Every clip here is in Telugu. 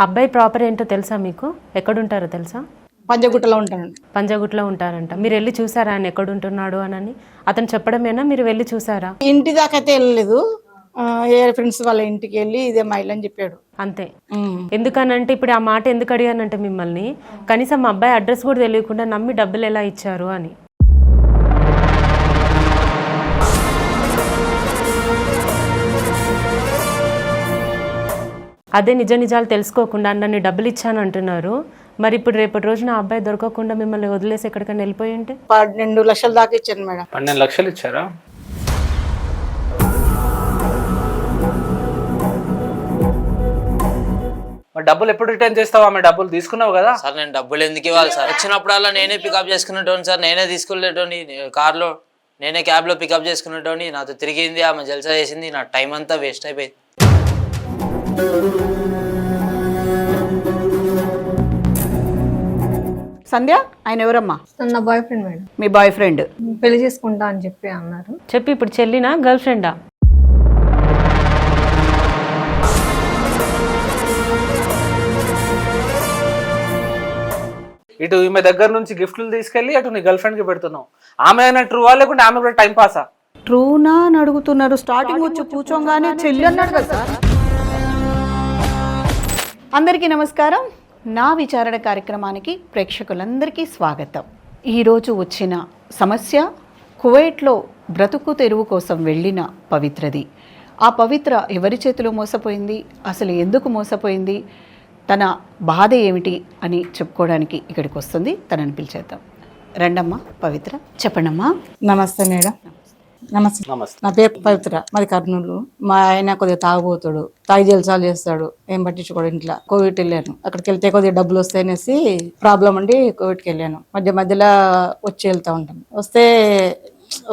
అబ్బాయి ప్రాపర్ ఏంటో తెలుసా మీకు? ఎక్కడుంటారో తెలుసా? పంజగుట్టలో ఉంటానండి. పంజగుట్లో ఉంటారంట. మీరు వెళ్ళి చూసారా ఆయన ఎక్కడుంటున్నాడు అని? అతను చెప్పడమేనా, మీరు వెళ్ళి చూసారా? ఇంటి దాకా అయితే వెళ్ళలేదు. ఏ ఫ్రెండ్స్ వాళ్ళ ఇంటికి వెళ్ళి ఇదే మా ఇల్లు అని చెప్పాడు అంతే. ఎందుకనంటే ఇప్పుడు ఆ మాట ఎందుకు అడిగానంటే మిమ్మల్ని, కనీసం మా అబ్బాయి అడ్రస్ కూడా తెలియకుండా నమ్మి డబ్బులు ఎలా ఇచ్చారు అని. అదే నిజ నిజాలు తెలుసుకోకుండా నన్ను డబ్బులు ఇచ్చాను అంటున్నారు. మరి ఇప్పుడు రేపటి రోజున ఆ అబ్బాయి దొరకకుండా మిమ్మల్ని వదిలేసి ఎక్కడికైనా వెళ్ళిపోయి ఉంటే? 12 లక్షల దాకా ఇచ్చాను మేడం. 12 లక్షలు ఇచ్చారా? డబ్బులు ఎప్పుడు రిటర్న్ చేస్తావా? ఆమె డబ్బులు తీసుకున్నావు కదా సార్. నేను డబ్బులు ఎందుకు ఇవ్వాలి సార్? వచ్చినప్పుడల్లా నేనే పికప్ చేసుకునేటోని సార్. నేనే తీసుకెళ్ళేటోని కార్లో, నేనే క్యాబ్లో పికప్ చేసుకునేటోని. నాతో తిరిగింది, ఆమె జల్సా చేసింది, నా టైం అంతా వేస్ట్ అయిపోయింది. సంధ్య, ఆయన ఎవరమ్మా? నా బాయ్ ఫ్రెండ్ మేడం. మీ బాయ్ ఫ్రెండ్ పెళ్లి చేసుకుంటా అని చెప్పి అన్నారు. చెప్పి ఇప్పుడు చెల్లినా గర్ల్ ఫ్రెండా? ఇటు ఈమె దగ్గర నుంచి గిఫ్ట్లు తీసుకెళ్లి అటు నీ గర్ల్ ఫ్రెండ్ కి పెడుతున్నావు. ఆమె అయినా ట్రూవా లేకుంటే ఆమె కూడా టైం పాసా? ట్రూనా అని అడుగుతున్నారు. స్టార్టింగ్ వచ్చి కూర్చోగానే చెల్లి అన్నాడు కదా సార్. అందరికీ నమస్కారం. నా విచారణ కార్యక్రమానికి ప్రేక్షకులందరికీ స్వాగతం. ఈరోజు వచ్చిన సమస్య, కువైట్లో బ్రతుకు తెరువు కోసం వెళ్ళిన పవిత్రది. ఆ పవిత్ర ఎవరి చేతిలో మోసపోయింది, అసలు ఎందుకు మోసపోయింది, తన బాధ ఏమిటి అని చెప్పుకోవడానికి ఇక్కడికి వస్తుంది. తనని పిలిచేద్దాం. రండమ్మా పవిత్ర, చెప్పండమ్మా. నమస్తే మేడం. నమస్తే. నా పేరు పవిత్ర, మాది కర్నూలు. మా ఆయన కొద్దిగా తాగుబోతాడు, తాగి జల్సాలు చేస్తాడు, ఏం పట్టించుకోడు. ఇంట్లో కోవిడ్ వెళ్ళాను. అక్కడికి వెళ్తే కొద్దిగా డబ్బులు వస్తాయనేసి ప్రాబ్లం అండి కోవిడ్కి వెళ్ళాను. మధ్యలో వచ్చి వెళ్తా ఉంటాను. వస్తే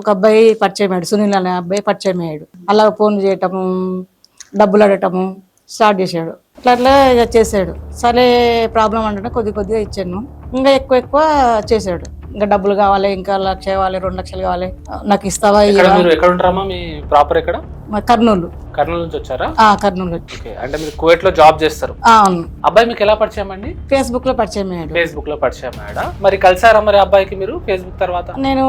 ఒక అబ్బాయి పరిచయం అయ్యాడు, సునీల్ అనే అబ్బాయి పరిచయం అయ్యాడు. అలా ఫోన్ చేయటము, డబ్బులు అడగటము స్టార్ట్ చేశాడు. అట్లా ఇక చేశాడు. సరే ప్రాబ్లం అంటే కొద్దిగా ఇచ్చాను. ఇంకా ఎక్కువ చేశాడు. ఇంకా డబ్బులు కావాలి, ఇంకా 1 లక్ష కావాలి, 2 లక్షలు కావాలి, నాకు ఇస్తావా? ఎక్కడ ఉంటారమ్మా? మీ ప్రాపర్ ఎక్కడ? కర్నూలు. కర్నూలు నుంచి వచ్చారా? కర్నూలు. అంటే మీరు కువైట్ లో జాబ్ చేస్తారు? అవును. అబ్బాయి మీకు ఎలా పరిచయం అండి? ఫేస్బుక్ లో పరిచయం అయ్యాడు. ఫేస్బుక్ లో పరిచయం అయ్యాడా? మరి కలిసారా మరి అబ్బాయికి మీరు ఫేస్బుక్ తర్వాత? నేను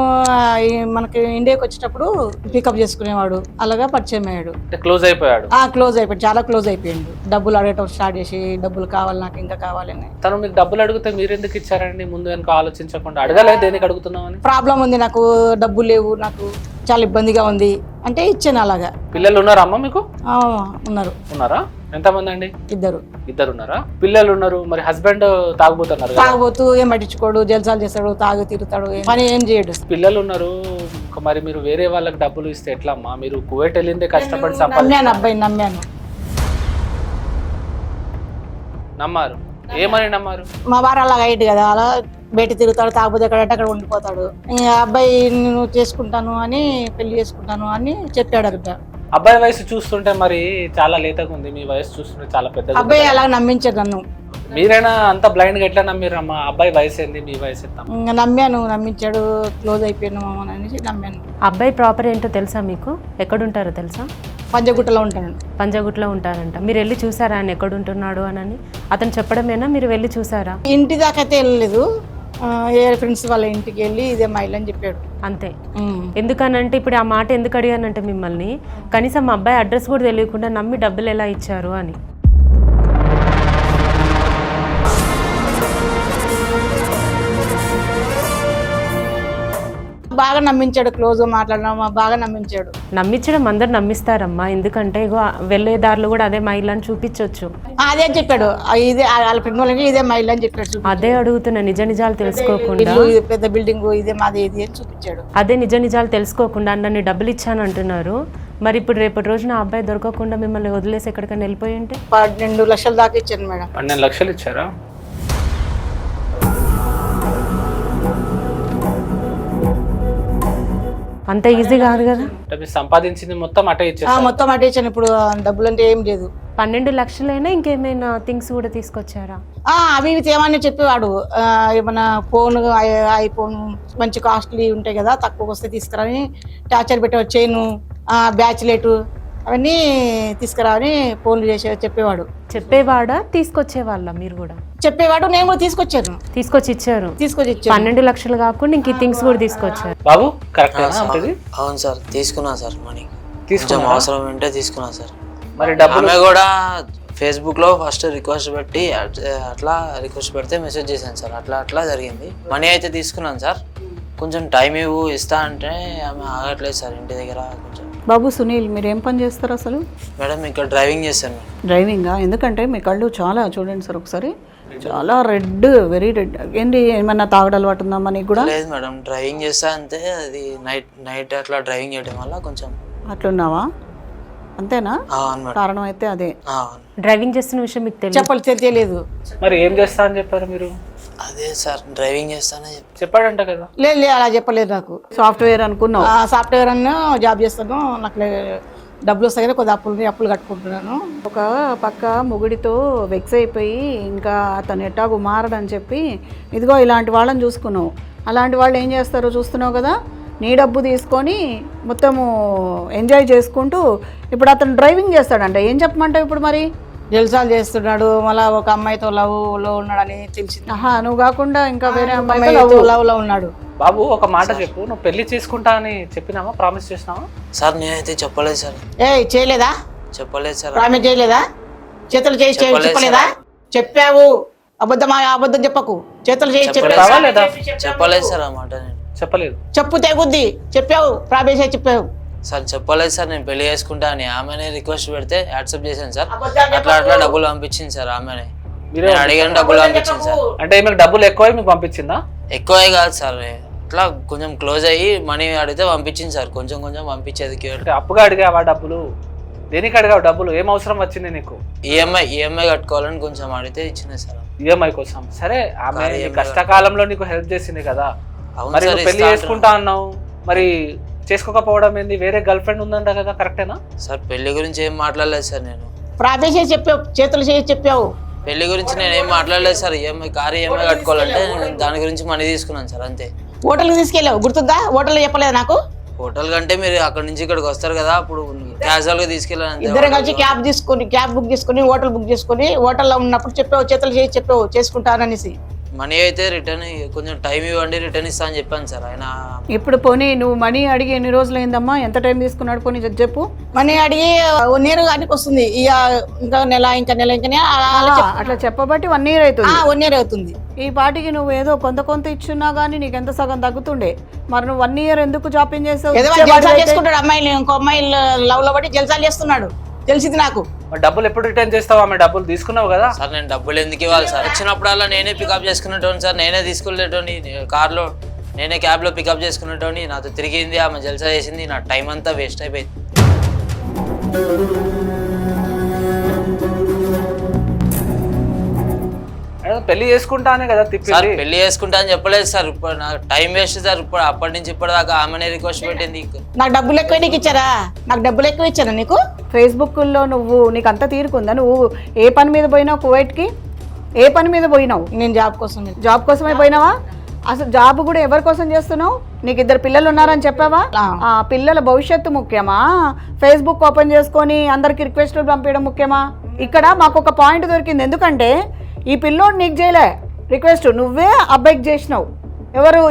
మనకి ఇండియాకి వచ్చేటప్పుడు పికప్ చేసుకునేవాడు, అలాగా పరిచయం అయ్యాడు. క్లోజ్ అయిపోయాడు? క్లోజ్ అయిపోయాడు, చాలా క్లోజ్ అయిపోయాడు. డబ్బులు అడగటం స్టార్ట్ చేసి, డబ్బులు కావాలి నాకు, ఇంకా కావాలని. తను మీకు డబ్బులు అడిగితే మీరు ఎందుకు ఇచ్చారండి? ముందు వెనక ఆలోచించకుండా అడగలేదు. దేనికి అడుగుతున్నామని? ప్రాబ్లం ఉంది నాకు, డబ్బులు లేవు, నాకు చాలా ఇబ్బందిగా ఉంది అంటే ఇచ్చాను. అలాగా. పిల్లలు ఉన్నారా అమ్మ మీకు? ఉన్నారా? ఎంతమంది అండి? ఇద్దరు ఉన్నారా? పిల్లలు ఉన్నారు. మరి హస్బెండ్ తాగుబోతున్నారు? తాగుబోతూ, ఏం పట్టించుకోడు, జల్సాలు చేస్తాడు, తాగు తిరుగుతాడు, పని ఏం చేయడు. పిల్లలు ఉన్నారు. మరి మీరు వేరే వాళ్ళకి డబ్బులు ఇస్తే ఎట్లా అమ్మా? మీరు కువైట్ వెళ్ళిందే కష్టపడి అబ్బాయి నమ్మాను. నమ్మారు? ఏమని నమ్మారు? మా వారు అలాగ అయ్యింది కదా, అలా బయట తిరుగుతాడు, తాగుబోతే ఎక్కడంటే అక్కడ ఉండిపోతాడు. అబ్బాయి నేను చేసుకుంటాను అని, పెళ్లి చేసుకుంటాను అని చెప్పాడు. అబ్బాయి వయసు చూస్తుంటే మరి చాలా లేతగా ఉంది, మీ వయసు చూస్తుంటే చాలా పెద్ద. అబ్బాయి అలా నమ్మించాడు నన్ను. మీరైనా అంత బ్లైండ్ గా ఎట్లా నమ్మిరమ్మా? అబ్బాయి వయసు ఏంది, మీ వయసు ఎంత? నమ్మాను, నమ్మించాడు, క్లోజ్ అయిపోయాను అనేసి నమ్మాను. అబ్బాయి ప్రాపర్ ఏంటో తెలుసా మీకు? ఎక్కడుంటారో తెలుసా? పంజగుట్టలో ఉంటాను. పంజగుట్లో ఉంటారంట. మీరు వెళ్ళి చూసారా ఆయన ఎక్కడుంటున్నాడు అని? అతను చెప్పడమేనా, మీరు వెళ్ళి చూసారా? ఇంటి దాకా అయితే వెళ్ళలేదు. ఏ ఫ్రెండ్స్ వాళ్ళ ఇంటికి వెళ్ళి ఇదే మా ఇల్లు అని చెప్పాడు. అంతే. ఎందుకనంటే ఇప్పుడు ఆ మాట ఎందుకు అడిగానంటే మిమ్మల్ని, కనీసం మా అబ్బాయి అడ్రస్ కూడా తెలియకుండా నమ్మి డబ్బులు ఎలా ఇచ్చారు అని. బాగా నమ్మించాడు, క్లోజ్ మాట్లాడినా బాగా నమ్మించాడు. నమ్మించడం అందరు నమ్మిస్తారమ్మా, ఎందుకంటే ఇగో వెళ్ళే దారిలో కూడా అదే మా ఇల్లు అని చూపించవచ్చు. అదే చెప్పాడు, ఇదే వాళ్ళ ఫ్రెండ్ వాళ్ళకి ఇదే మా ఇల్లు అని చెప్పాడు. అదే అడుగుతున్నా, నిజ నిజాలు తెలుసుకోకుండా. పెద్ద బిల్డింగ్ ఇదే మాది ఇది అని చూపించాడు. అదే నిజ నిజాలు తెలుసుకోకుండా నన్ను డబ్బులు ఇచ్చాను అంటున్నారు. మరి ఇప్పుడు రేపటి రోజున ఆ అబ్బాయి దొరకకుండా మిమ్మల్ని వదిలేసి ఎక్కడికైనా వెళ్ళిపోయి ఉంటే? 12 లక్షల దాకా ఇచ్చాను మేడం. 12 లక్షలు ఇచ్చారా? అంత ఈజీ కాదు కదా. సంపాదించింది మొత్తం అటే ఇచ్చాను. మొత్తం అటే ఇచ్చాను. ఇప్పుడు డబ్బులు అంటే ఏం లేదు. 12 లక్షలైనా ఇంకేమైనా థింగ్స్ కూడా తీసుకొచ్చారా? అవి ఇవి తేమని చెప్పేవాడు. ఏమన్నా ఫోన్, ఐఫోన్ మంచి కాస్ట్లీ ఉంటాయి కదా, తక్కువ వస్తే తీసుకురాని టార్చర్ పెట్టేవాడు. చైను, బ్యాచ్లెట్ అవన్నీ తీసుకురావని ఫోన్లు చేసి చెప్పేవాడు. చెప్పేవాడా తీసుకొచ్చేవాళ్ళ మీరు కూడా? చెప్పేవాడు, నేను కూడా తీసుకొచ్చాను. తీసుకొచ్చి ఇచ్చారు. తీసుకొచ్చి ఇచ్చాను. 12 లక్షలు కాకుండా ఇంక థింగ్స్ కూడా తీసుకొచ్చారు. బాబు కరెక్ట్ అవును సార్, తీసుకున్నా సార్ మనీ. తీసుకున్నారా? కొంచెం అవసరం ఉంటే తీసుకున్నా సార్. మరి డబ్బులు ఆమె కూడా ఫేస్బుక్లో ఫస్ట్ రిక్వెస్ట్ పెట్టి అట్లా రిక్వెస్ట్ పెడితే మెసేజ్ చేశాను సార్. అట్లా జరిగింది. మనీ అయితే తీసుకున్నాను సార్. కొంచెం టైం ఇస్తా అంటే ఆమె ఆగట్లేదు సార్ ఇంటి దగ్గర. కొంచెం బాబు సునీల్, మీరు ఏం పని చేస్తారు అసలు? మేడం ఇక్కడ డ్రైవింగ్ చేశాను. డ్రైవింగా? ఎందుకంటే మీ కళ్ళు చాలా చూడండి సార్ ఒకసారి, చాలా రెడ్, వెరీ రెడ్. ఏంటి, ఏమన్నా తాగడం అలవాటు ఉందా మనకి కూడా? లేదు మేడం, డ్రైవింగ్ చేస్తా అంతే. అది నైట్ అట్లా డ్రైవింగ్ చేయడం వల్ల కొంచెం అట్లున్నావా? అంతేనా? అవును మేడం. కారణం అయితే అదే. అవును. డ్రైవింగ్ చేస్తున్న విషయం మీకు తెలియదు? తెలియలేదు. మరి ఏం చేస్తా అని చెప్పారు మీరు? అదే సార్, డ్రైవింగ్ చేస్తానే చెప్పాడంట కదా. లేదు అలా చెప్పలేదు నాకు. సాఫ్ట్వేర్ అనుకున్నావు? సాఫ్ట్వేర్ అన్న జాబ్ చేస్తాను, నాకు డబ్బులు వస్తాయి, కొద్ది అప్పులు కట్టుకుంటున్నాను. ఒక పక్క మొగుడితో వెక్స్ అయిపోయి ఇంకా అతను ఎట్టాగు మారడని చెప్పి ఇదిగో ఇలాంటి వాళ్ళని చూసుకున్నావు. అలాంటి వాళ్ళు ఏం చేస్తారో చూస్తున్నావు కదా, నీ డబ్బు తీసుకొని మొత్తము ఎంజాయ్ చేసుకుంటూ ఇప్పుడు అతను డ్రైవింగ్ చేస్తాడంట. ఏం చెప్పమంటావు ఇప్పుడు మరి? జల్సాలు చేస్తున్నాడు, మళ్ళీ ఒక అమ్మాయితో లవ్లో ఉన్నాడని తెలిసింది. నువ్వు కాకుండా ఇంకా వేరే అమ్మాయితో లవ్లో ఉన్నాడు. బాబు ఒక మాట చెప్పు, నువ్వు పెళ్లి చేసుకుంటా అని చెప్పినావా, ప్రామిస్ చేసినావా? సార్ నేనైతే చెప్పలేదు సార్. చేయలేదా? చెప్పలేదు సార్. ప్రామిస్ చేయలేదా? చేతులు చేసి చెప్పలేదా? చెప్పావు, అబద్ధం చెప్పకు. చేతులు చేసి చెప్పావా లేదా? చెప్పలేదు సార్ ఆ మాట. నేను చెప్పలేదు. చెప్పు తెగుద్ది. చెప్పావు, ప్రామిస్ చెప్పావు సార్. చెప్పలేదు సార్, నేను పెళ్లి చేసుకుంటా అని. ఆమెనే రిక్వెస్ట్ పెడితే యాక్సెప్ట్ చేశాను సార్. అట్లా డబ్బులు పంపించింది సార్ ఆమెనే. నేను అడిగాను, డబ్బులు పంపించింది సార్. అంటే మీకు డబ్బులు ఎక్కువ మీకు పంపించిందా? ఎక్కువే కాదు సార్, అట్లా కొంచెం క్లోజ్ అయ్యి మనీ అడిగితే పంపించింది సార్. కొంచెం పంపించేది. అంటే అప్పుగా అడిగావా డబ్బులు? దేనికి అడిగావు డబ్బులు? ఏం అవసరం వచ్చింది నీకు? ఈఎంఐ కట్టుకోవాలని కొంచెం అడిగితే ఇచ్చింది సార్. ఈఎంఐ కోసం. సరే, ఆమె నీ కష్టకాలంలో నీకు హెల్ప్ చేసింది కదా. అవును మరి సార్, నువ్వు పెళ్లి చేసుకుంటా అన్నావు, మరి చేసుకోకపోవడం ఏంది? వేరే గర్ల్ ఫ్రెండ్ ఉందంట కదా, కరెక్టేనా? సార్ పెళ్లి గురించి ఏం మాట్లాడలేదు సార్ నేను. ప్రామిస్ చేసి చెప్పావు, చేతులు చేసి చెప్పావు. పెళ్లి గురించి నేను ఏం మాట్లాడలేదు సార్. కారు ఈఎంఐ కట్టుకోవాలంటే దాని గురించి మనీ తీసుకున్నాను సార్, అంతే. హోటల్కి తీసుకెళ్ళావు, గుర్తుందా? హోటల్లో చెప్పలేదు నాకు. హోటల్ కంటే మీరు అక్కడ నుంచి ఇక్కడికి వస్తారు కదా, అప్పుడు క్యాజువల్ గా తీసుకెళ్ళాను. ఇద్దరం కలిసి క్యాబ్ బుక్ చేసుకుని హోటల్ బుక్ చేసుకుని హోటల్లో ఉన్నప్పుడు చెప్పావు, చేతులు చేసి చెప్పావు చేసుకుంటాననేసి. మనీ అయితే రిటర్న్ కొంచెం టైం ఇవ్వండి, రిటర్న్ ఇస్తా అని చెప్పాను సార్. ఆయన ఇప్పుడు పోనీ నువ్వు మనీ అడిగి ఎన్ని రోజులు అయిందమ్మా? ఎంత టైం తీసుకున్నాడు పోనీ చెప్పు. మనీ అడిగి 1 year కానీ వస్తుంది. ఇంకా నెల అట్లా చెప్పబట్టి 1 year అవుతుంది. 1 year అవుతుంది. ఈ పాటికి నువ్వు ఏదో కొంత ఇచ్చున్నా కానీ నీకు ఎంత సగం తగ్గుతుండే. మరి నువ్వు 1 year ఎందుకు జాపింగ్ చేసావు? జల్సాలు చేసుకుంటాడు అమ్మాయిలు, ఇంకో అమ్మాయి లవ్ లో బట్టి జల్సాలు చేస్తున్నాడు, తెలిసింది నాకు. డబ్బులు ఎప్పుడు రిటర్న్ చేస్తావు? ఆమె డబ్బులు తీసుకున్నావు కదా సార్. నేను డబ్బులు ఎందుకు ఇవ్వాలి సార్? వచ్చినప్పుడల్లా నేనే పికప్ చేసుకునేటోని సార్. నేనే తీసుకెళ్ళేటోని కార్లో, నేనే క్యాబ్లో పికప్ చేసుకునేటోని. నాతో తిరిగింది, ఆమె జల్సా చేసింది, నా టైం అంతా వేస్ట్ అయిపోయింది. పెళ్లి చేసుకుంటానే కదా సార్. తిప్పి. పెళ్లి చేసుకుంటా అని చెప్పలేదు సార్. ఇప్పుడు నాకు టైం వేస్ట్ సార్. ఇప్పుడు అప్పటి నుంచి ఇప్పటిదాకా ఆమెనే రిక్వెస్ట్ పెట్టింది. నాకు డబ్బులు ఎక్కువ నీకు ఇచ్చారా? నాకు డబ్బులు ఎక్కువ ఇచ్చారా నీకు? ఫేస్బుక్లో నీకు అంతా తీరుకుందా? నువ్వు ఏ పని మీద పోయినావు కువైట్కి? ఏ పని మీద పోయినావు? నేను జాబ్ కోసం. జాబ్ కోసమే పోయినావా? అసలు జాబ్ కూడా ఎవరి కోసం చేస్తున్నావు? నీకు 2 పిల్లలు ఉన్నారని చెప్పావా? ఆ పిల్లల భవిష్యత్తు ముఖ్యమా, ఫేస్బుక్ ఓపెన్ చేసుకొని అందరికి రిక్వెస్ట్లు పంపించడం ముఖ్యమా? ఇక్కడ మాకు ఒక పాయింట్ దొరికింది. ఎందుకంటే ఈ పిల్లోడు నీకు చేయలే రిక్వెస్ట్, నువ్వే అబ్బాయికి చేసినావు.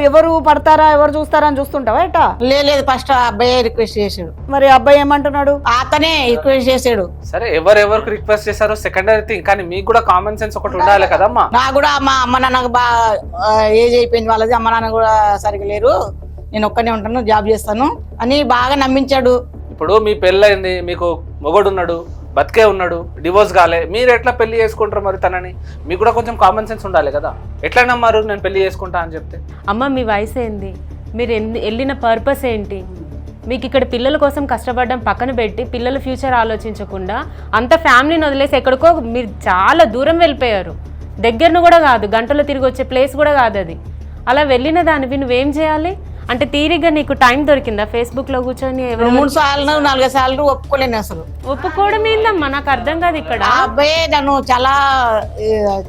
ఎవరు పడతారా, ఎవరు చూస్తారా అని చూస్తుంటావా ఎట్టా? లేదు, ఫస్ట్ అబ్బాయి రిక్వెస్ట్ చేశాడు. మరి అబ్బాయి ఏమంటున్నాడు? అతనే రిక్వెస్ట్ చేశాడు. సరే, ఎవరికి రిక్వెస్ట్ చేశారో సెకండరీ థింగ్, కానీ మీకు కూడా కామన్ సెన్స్ ఒకటి ఉండాలి కదమ్మా. నాకు కూడా మా అమ్మ నాన్నకు బాగా ఏజ్ అయిపోయింది వాళ్ళది, అమ్మ నాన్న కూడా సరిగ్గా లేరు, నేను ఒక్కనే ఉంటాను, జాబ్ చేస్తాను అని బాగా నమ్మించాడు. ఇప్పుడు మీ పెళ్ళయింది, మీకు మొగడున్నాడు, బతికే ఉన్నాడు, డివోర్స్ కాలే, మీరు ఎట్లా పెళ్లి చేసుకుంటారు మరి తనని? మీకు కూడా కొంచెం కామన్ సెన్స్ ఉండాలి కదా. ఎట్లా నమ్మారు నేను పెళ్లి చేసుకుంటా అని చెప్తే? అమ్మ మీ వయసు ఏంది? మీరు వెళ్ళిన పర్పస్ ఏంటి? మీకు ఇక్కడ పిల్లల కోసం కష్టపడడం పక్కన పెట్టి పిల్లల ఫ్యూచర్ ఆలోచించకుండా అంత ఫ్యామిలీని వదిలేసి ఎక్కడికో మీరు చాలా దూరం వెళ్ళిపోయారు. దగ్గరను కూడా కాదు, గంటలో తిరిగి వచ్చే ప్లేస్ కూడా కాదు అది. అలా వెళ్ళిన దానివి నువ్వేం చేయాలి అంటే? తీరిగ్గా నీకు టైం దొరికిందా ఫేస్బుక్లో కూర్చొని? 3 సార్లు 4 సార్లు ఒప్పుకోలేను అసలు. ఒప్పుకోవడం ఏందమ్మా, నాకు అర్థం కాదు. ఇక్కడ ఆ అబ్బాయి నన్ను చాలా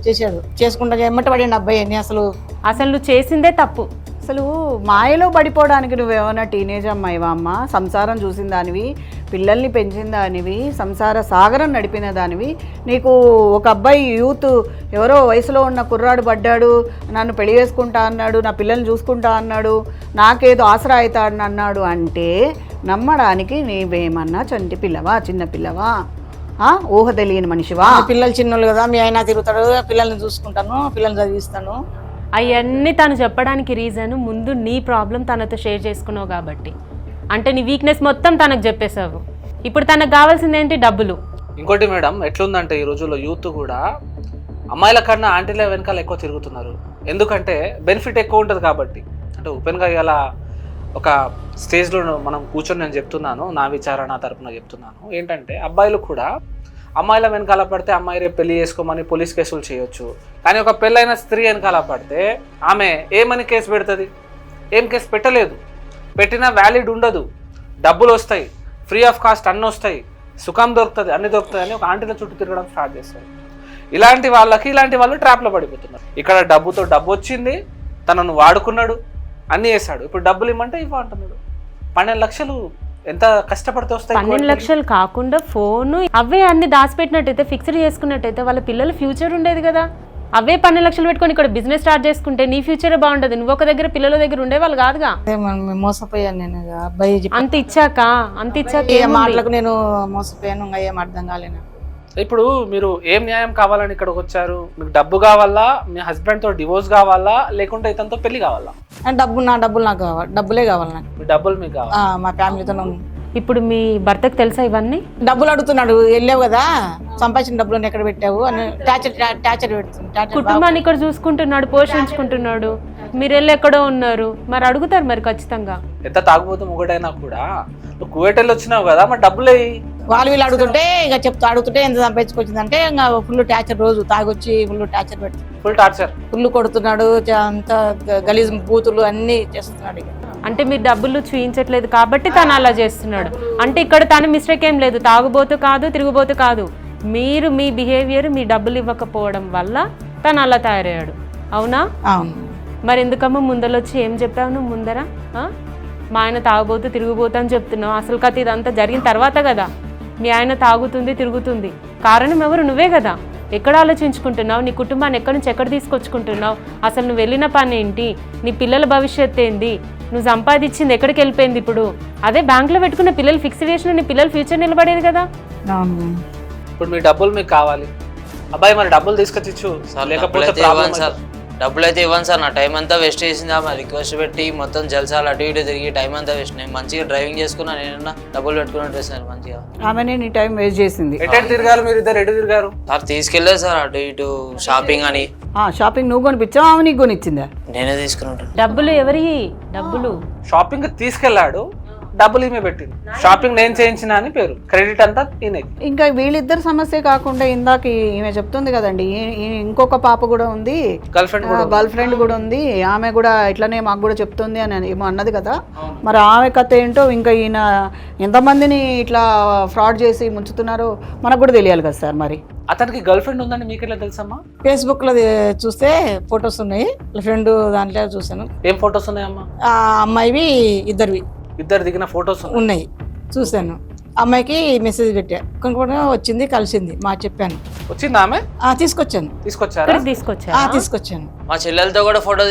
చేశాడు, చేసుకుంటా ఎమ్మటి పడిండు అబ్బాయి. అసలు నువ్వు చేసిందే తప్పు. అసలు మాయలో పడిపోవడానికి నువ్వేమన్నా టీనేజ్ అమ్మాయివా అమ్మ? సంసారం చూసిన దానివి, పిల్లల్ని పెంచిన దానివి, సంసార సాగరం నడిపిన దానివి, నీకు ఒక అబ్బాయి యూత్ ఎవరో వయసులో ఉన్న కుర్రాడు పడ్డాడు, నన్ను పెళ్లి చేసుకుంటా అన్నాడు, నా పిల్లల్ని చూసుకుంటా అన్నాడు, నాకేదో ఆసరా అవుతాడని అన్నాడు అంటే నమ్మడానికి నీవేమన్నా చంటి పిల్లవా, చిన్న పిల్లవా, ఊహ తెలియని మనిషివా? మా పిల్లలు చిన్నోళ్ళు కదా, మీ ఆయన తిరుగుతాడు, పిల్లల్ని చూసుకుంటాను, పిల్లల్ని చదివిస్తాను. అవన్నీ తను చెప్పడానికి రీజన్ ముందు నీ ప్రాబ్లం తనతో షేర్ చేసుకున్నావు కాబట్టి, అంటే నీ వీక్నెస్ మొత్తం తనకు చెప్పేశావు. ఇప్పుడు తనకు కావాల్సింది ఏంటి? డబ్బులు. ఇంకోటి మేడం, ఎట్లుందంటే ఈ రోజుల్లో యూత్ కూడా అమ్మాయిల కన్నా ఆంటీల వెనకాల ఎక్కువ తిరుగుతున్నారు. ఎందుకంటే బెనిఫిట్ ఎక్కువ ఉంటుంది కాబట్టి. అంటే ఓపెన్గా ఇలా ఒక స్టేజ్లో మనం కూర్చొని నేను చెప్తున్నాను, నా విచారణ తరపున చెప్తున్నాను ఏంటంటే, అబ్బాయిలు కూడా అమ్మాయిల వెనకాల పడితే అమ్మాయి రేపు పెళ్లి చేసుకోమని పోలీస్ కేసులు చేయొచ్చు. కానీ ఒక పెళ్ళైన స్త్రీ వెనకాల పడితే ఆమె ఏమని కేసు పెడుతుంది? ఏం కేసు పెట్టలేదు. పెట్టినా వ్యాలిడ్ ఉండదు. డబ్బులు వస్తాయి, ఫ్రీ ఆఫ్ కాస్ట్ అన్నీ వస్తాయి, సుఖం దొరుకుతుంది, అన్ని దొరుకుతాయి అని ఒక ఆంటీల చుట్టూ తిరగడం స్టార్ట్ చేస్తారు. ఇలాంటి వాళ్ళు ట్రాప్లో పడిపోతున్నారు. ఇక్కడ డబ్బుతో డబ్బు వచ్చింది, తనను వాడుకున్నాడు, అన్నీ చేశాడు. ఇప్పుడు డబ్బులు ఇమ్మంటే ఇవ్వంటున్నాడు. 12 లక్షలు ఎంత కష్టపడితే వస్తాయి? 12 లక్షలు కాకుండా ఫోను అవే అన్ని దాచిపెట్టినట్టయితే, ఫిక్స్డ్ చేసుకున్నట్టయితే వాళ్ళ పిల్లల ఫ్యూచర్ ఉండేది కదా. అవే 12 లక్షలు పెట్టుకొని ఇక్కడ బిజినెస్ స్టార్ట్ చేసుకుంటే నీ ఫ్యూచరే బాగుంటుంది. నువ్వు ఒక దగ్గర పిల్లల దగ్గర ఉండేవాళ్ళు కాదుగా. మోసపోయాను నేను, అబ్బాయి అంత ఇచ్చాక ఏ మాటలకు నేను మోసపోయాను, ఇంకా ఏం అర్థం కాలేదు. ఇప్పుడు మీరు ఏం న్యాయం కావాలని ఇక్కడికి వచ్చారు? మీకు డబ్బు కావాలా, మీ హస్బెండ్తో డివోర్స్ కావాలా, లేకుంటే ఇతనితో పెళ్లి కావాలా? నా డబ్బులు నాకు కావాలి, డబ్బులే కావాలి నాకు. మీ డబ్బులు మీకు కావాలి? మా ఫ్యామిలీతో ఇప్పుడు మీ భర్తకు తెలుసా ఇవన్నీ? డబ్బులు అడుగుతున్నాడు, వెళ్ళావు కదా సంపాదించిన డబ్బులు ఎక్కడ పెట్టావు అని టార్చర్ పెడుతుంది. కుటుంబాన్ని ఇక్కడ చూసుకుంటున్నాడు, పోషించుకుంటున్నాడు, మీరు వెళ్ళి ఎక్కడో ఉన్నారు, మరి అడుగుతారు మరి ఖచ్చితంగా. ఎంత తాగుబోతు మొగడైనా కూడా నువ్వు కువైట్ వెళ్ళి వచ్చినావు కదా, మరి డబ్బులే వీళ్ళు అడుగుతుంటే ఇక అడుగుతుంటే ఎంత సంపాదించుకొచ్చిందంటే ఇంకా ఫుల్ టార్చర్, రోజు తాగొచ్చి ఫుల్ టార్చర్ పెడుతుంది. ఫుల్ టార్చర్, ఫుల్ కొడుతున్నాడు, అంత గలీజ్ బూతులు అన్ని చేస్తున్నాడు. ఇక అంటే మీరు డబ్బులు చూయించట్లేదు కాబట్టి తను అలా చేస్తున్నాడు. అంటే ఇక్కడ తన మిస్టేక్ ఏం లేదు, తాగుబోతు కాదు, తిరుగుబోతు కాదు. మీరు మీ బిహేవియర్, మీ డబ్బులు ఇవ్వకపోవడం వల్ల తను అలా తయారయ్యాడు. అవునా? అవును. మరి ఎందుకమ్మా ముందరొచ్చి ఏం చెప్పావు నువ్వు ముందర? మా ఆయన తాగుబోతు, తిరుగుబోతు అని చెప్తున్నావు. అసలు కథ ఇదంతా జరిగిన తర్వాత కదా. మీ ఆయన తాగుతుంది, తిరుగుతుంది, కారణం ఎవరు? నువ్వే కదా. ఎక్కడ ఆలోచించుకుంటున్నావు? నీ కుటుంబాన్ని ఎక్కడి నుంచి ఎక్కడ తీసుకొచ్చుకుంటున్నావు? అసలు నువ్వు వెళ్ళిన పని ఏంటి? నీ పిల్లల భవిష్యత్తు ఏంది? నువ్వు సంపాదించింది ఎక్కడికి వెళ్ళిపోయింది? ఇప్పుడు అదే బ్యాంకులో పెట్టుకున్న పిల్లలు ఫిక్స్డ్ చేసిన నీ పిల్లల ఫ్యూచర్ నిలబడేది కదా. ఇప్పుడు మీ డబ్బులు మీకు కావాలి. అబ్బాయి మరి డబ్బులు తీసుకొచ్చిచ్చు, లేకపోతే సార్ డబ్బులు అయితే ఇవ్వను సార్. నా టైం అంతా వేస్ట్ చేసింది ఆమె. రిక్వెస్ట్ పెట్టి మొత్తం జల్సాలు అటు ఇటు తిరిగి టైం అంతా వేస్ట్. నేను మంచిగా డ్రైవింగ్ చేసుకున్నా, నేను డబ్బులు పెట్టుకున్నట్టు సార్ మంచిగా. ఆమెనే నీ టైం వేస్ట్ చేసింది. ఎటు తిరిగారు మీరు ఇద్దరు? ఎటు తిరిగారు సార్? తీసుకెళ్ళలేదు సార్ అటు ఇటు షాపింగ్ అని. షాపింగ్ నువ్వు కొనిపించావు, ఆమె నీకు కొనిచ్చిందా? నేనే తీసుకున్నాను. డబ్బులు ఎవరి డబ్బులు? షాపింగ్ తీసుకెళ్ళాడు, డబ్బులు ఈమె పెట్టింది. షాపింగ్ నేను చేయించిన అని పేరు, క్రెడిట్ అంతా ఈయన. ఇంకా వీళ్ళిద్దరు సమస్య కాకుండా ఇందాక ఈమె చెప్తుంది కదండి, ఇంకొక పాప కూడా ఉంది, గర్ల్ ఫ్రెండ్ కూడా ఉంది, ఆమె కూడా ఇట్లనే మాకు కూడా చెప్తుంది అని ఏమో అన్నది కదా. మరి ఆమె కథ ఏంటో, ఇంకా ఈయన ఎంతమందిని ఇట్లా ఫ్రాడ్ చేసి ముంచుతున్నారో మనకు కూడా తెలియాలి కదా సార్. మరి అతనికి గర్ల్ ఫ్రెండ్ ఉందని మీకు ఎలా తెలుసమ్మా? ఫేస్బుక్ లో చూస్తే ఫొటోస్ ఉన్నాయి, ఫ్రెండ్ దాంట్లో చూసాను. ఏం ఫొటోస్ ఉన్నాయమ్మా? ఆ అమ్మాయివి ఇద్దరు దిగిన ఫొటోస్ ఉన్నాయి, చూసాను. అమ్మాయికి మెసేజ్ పెట్టా, కొనుక్కోవడం వచ్చింది, కలిసింది, మా చెప్పాను. వచ్చింది ఆమె? తీసుకొచ్చాను. మా చెల్లెలతో కూడా ఫోటో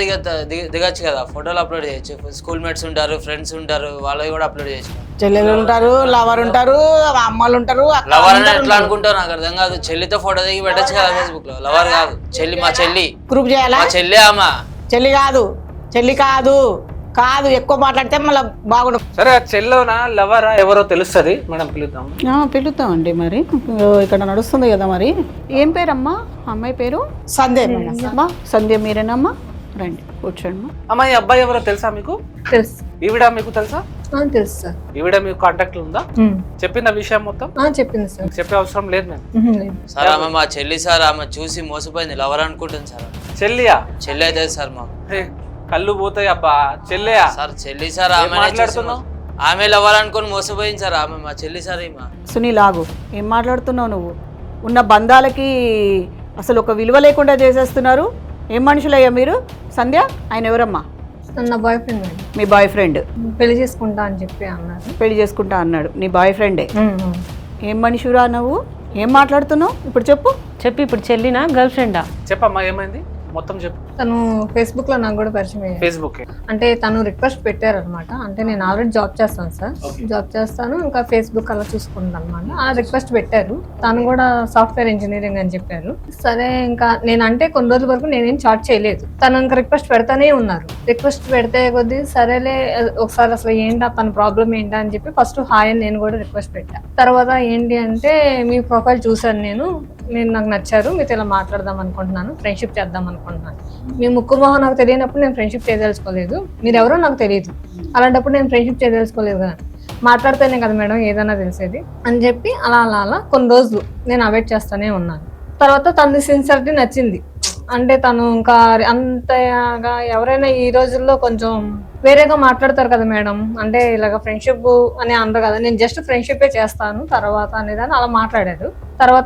దిగచ్చు కదా, ఫోటోలు అప్లోడ్ చేయొచ్చు. స్కూల్ మేట్స్ ఉంటారు, ఫ్రెండ్స్ ఉంటారు, వాళ్ళవి కూడా అప్లోడ్ చేయొచ్చు. చెల్లెలు ఉంటారు, లవర్ ఉంటారు, అమ్మాలు ఉంటారు. లవర్ అని ఎట్లా అనుకుంటారు నాకు అర్థం కాదు. చెల్లితో ఫోటో దిగి పెట్టచ్చు కదా ఫేస్బుక్ లో. లవర్ కాదు, చెల్లి, మా చెల్లి. గ్రూప్ చేయాలా? మా చెల్లి. ఆమె చెల్లి కాదు ఎక్కువ మాట్లాడితే మళ్ళీ బాగుండదు. సరే, చెల్లోనా లవరా ఎవరో తెలుస్తుంది మేడం, పిలుద్దామండి. మరి ఇక్కడ నడుస్తుంది కదా. మరి ఏం పేరమ్మా అమ్మాయి పేరు? సంధ్య. సంధ్య మీరేనమ్మా? రండి కూర్చోండి. అమ్మాయి అబ్బాయి ఎవరో తెలుసా మీకు? తెలుసు. ఈవిడ మీకు తెలుసా? తెలుసు సార్. ఈవిడ మీకు కాంటాక్ట్ ఉందా? చెప్పిన విషయం మొత్తం చెప్పింది సార్. చెప్పే అవసరం లేదు మేము. సార్ ఆమె మా చెల్లి సార్. ఆమె చూసి మోసపోయింది, లవర్ అనుకుంటుంది సార్. చెల్లియా? చెల్లి అయితే సార్ మాకు. కళ్ళు పోతాయి అబ్బా. చెల్లియా? సార్ చెల్లి సార్. ఆమె మాట్లాడుతున్నావు, ఆమె లవర్ అనుకుని మోసపోయింది సార్. ఆమె మా చెల్లి సార్. సునీల్ ఆగు, ఏం మాట్లాడుతున్నావు నువ్వు? ఉన్న బంధాలకి అసలు ఒక విలువ లేకుండా చేసేస్తున్నారు. ఏం మనుషులయ్యా మీరు? సంధ్య ఆయన ఎవరమ్మా? తను నా బాయ్ ఫ్రెండ్ మేడం. మీ బాయ్ ఫ్రెండ్ పెళ్లి చేసుకుంటా అని చెప్పి అన్నారు. పెళ్లి చేసుకుంటా అన్నాడు. నీ బాయ్ ఫ్రెండే. ఉమ్. ఏం మనిషిరా నువ్వు? ఏం మాట్లాడుతున్నావు ఇప్పుడు చెప్పు. చెప్పి ఇప్పుడు చెల్లినా గర్ల్ ఫ్రెండా? చెప్పమ్మా ఏమైంది మొత్తం చెప్పు. తను ఫేస్బుక్ లో నాకు కూడా పరిచయం అయ్యారు. ఫేస్బుక్ అంటే తను రిక్వెస్ట్ పెట్టారనమాట. అంటే నేను ఆల్రెడీ జాబ్ చేస్తాను సార్, జాబ్ చేస్తాను, ఇంకా ఫేస్బుక్ అలా చూసుకుంటాను అనమాట. ఆ రిక్వెస్ట్ పెట్టారు. తను కూడా సాఫ్ట్వేర్ ఇంజనీరింగ్ అని చెప్పారు. సరే ఇంకా నేను అంటే కొన్ని రోజుల వరకు నేనేం చాట్ చేయలేదు. తను ఇంకా రిక్వెస్ట్ పెడతానే ఉన్నారు. రిక్వెస్ట్ పెడితే కొద్దీ సరేలే ఒకసారి అసలు ఏంటా తన ప్రాబ్లం ఏంటా అని చెప్పి ఫస్ట్ హాయ్ అని నేను కూడా రిక్వెస్ట్ పెట్టా. తర్వాత ఏంటి అంటే మీ ప్రొఫైల్ చూసాను నేను నాకు నచ్చారు, మీతో ఇలా మాట్లాడదాం అనుకుంటున్నాను, ఫ్రెండ్షిప్ చేద్దాం అనుకుంటున్నాను. మీ ముక్కు మొహం నాకు తెలియనప్పుడు నేను ఫ్రెండ్షిప్ చేయదలుచుకోలేదు, మీరు ఎవరో నాకు తెలియదు, అలాంటప్పుడు నేను ఫ్రెండ్షిప్ చేయదలుచుకోలేదు కదా, మాట్లాడితేనే కదా మేడం ఏదైనా తెలిసేది అని చెప్పి అలా కొన్ని రోజులు నేను అవాయిడ్ చేస్తూనే ఉన్నాను. తర్వాత తనది సిన్సియారిటీ నచ్చింది. అంటే తను ఇంకా అంతగా ఎవరైనా ఈ రోజుల్లో కొంచెం వేరేగా మాట్లాడతారు కదా మేడం, అంటే ఇలాగ ఫ్రెండ్షిప్ అని అందరు కదా, నేను జస్ట్ ఫ్రెండ్షిపే చేస్తాను తర్వాత అనేదాన్ని అలా మాట్లాడారు.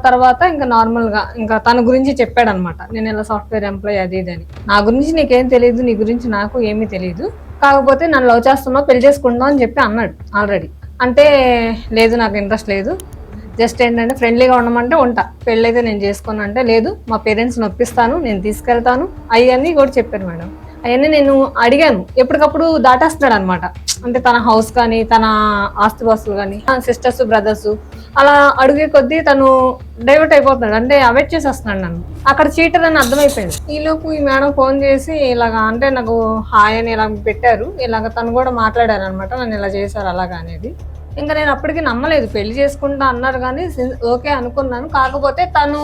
తర్వాత ఇంకా నార్మల్ గా ఇంకా తన గురించి చెప్పాడు అనమాట. నేను ఇలా సాఫ్ట్వేర్ ఎంప్లాయ్ అది ఇది అని. నా గురించి నీకేం తెలియదు, నీ గురించి నాకు ఏమీ తెలియదు, కాకపోతే నన్ను లవ్ చేస్తున్నావు, పెళ్లి చేసుకుంటావు అని చెప్పి అన్నాడు ఆల్రెడీ. అంటే లేదు నాకు ఇంట్రెస్ట్ లేదు, జస్ట్ ఏంటంటే ఫ్రెండ్లీగా ఉండమంటే ఉంటా, పెళ్ళైతే నేను చేసుకోను అంటే లేదు మా పేరెంట్స్ నొప్పిస్తాను, నేను తీసుకెళ్తాను అవన్నీ కూడా చెప్పారు మేడం. అవన్నీ నేను అడిగాను, ఎప్పటికప్పుడు దాటేస్తున్నాడు అనమాట. అంటే తన హౌస్ కానీ తన ఆస్తిపాస్తులు కానీ సిస్టర్స్ బ్రదర్స్ అలా అడిగే కొద్దీ తను డైవర్ట్ అయిపోతున్నాడు, అంటే అవాయిడ్ చేసేస్తున్నాడు నన్ను. అక్కడ చీటర్ అని అర్థమైపోయింది. ఈలోపు ఈ మేడం ఫోన్ చేసి ఇలాగా అంటే నాకు హాయ్ అని ఇలా పెట్టారు, ఇలాగ తను కూడా మాట్లాడారు అనమాట, నన్ను ఇలా చేశారు అలాగా అనేది. ఇంకా నేను అప్పటికి నమ్మలేదు, పెళ్లి చేసుకుంటా అన్నారు కానీ ఓకే అనుకున్నాను. కాకపోతే తను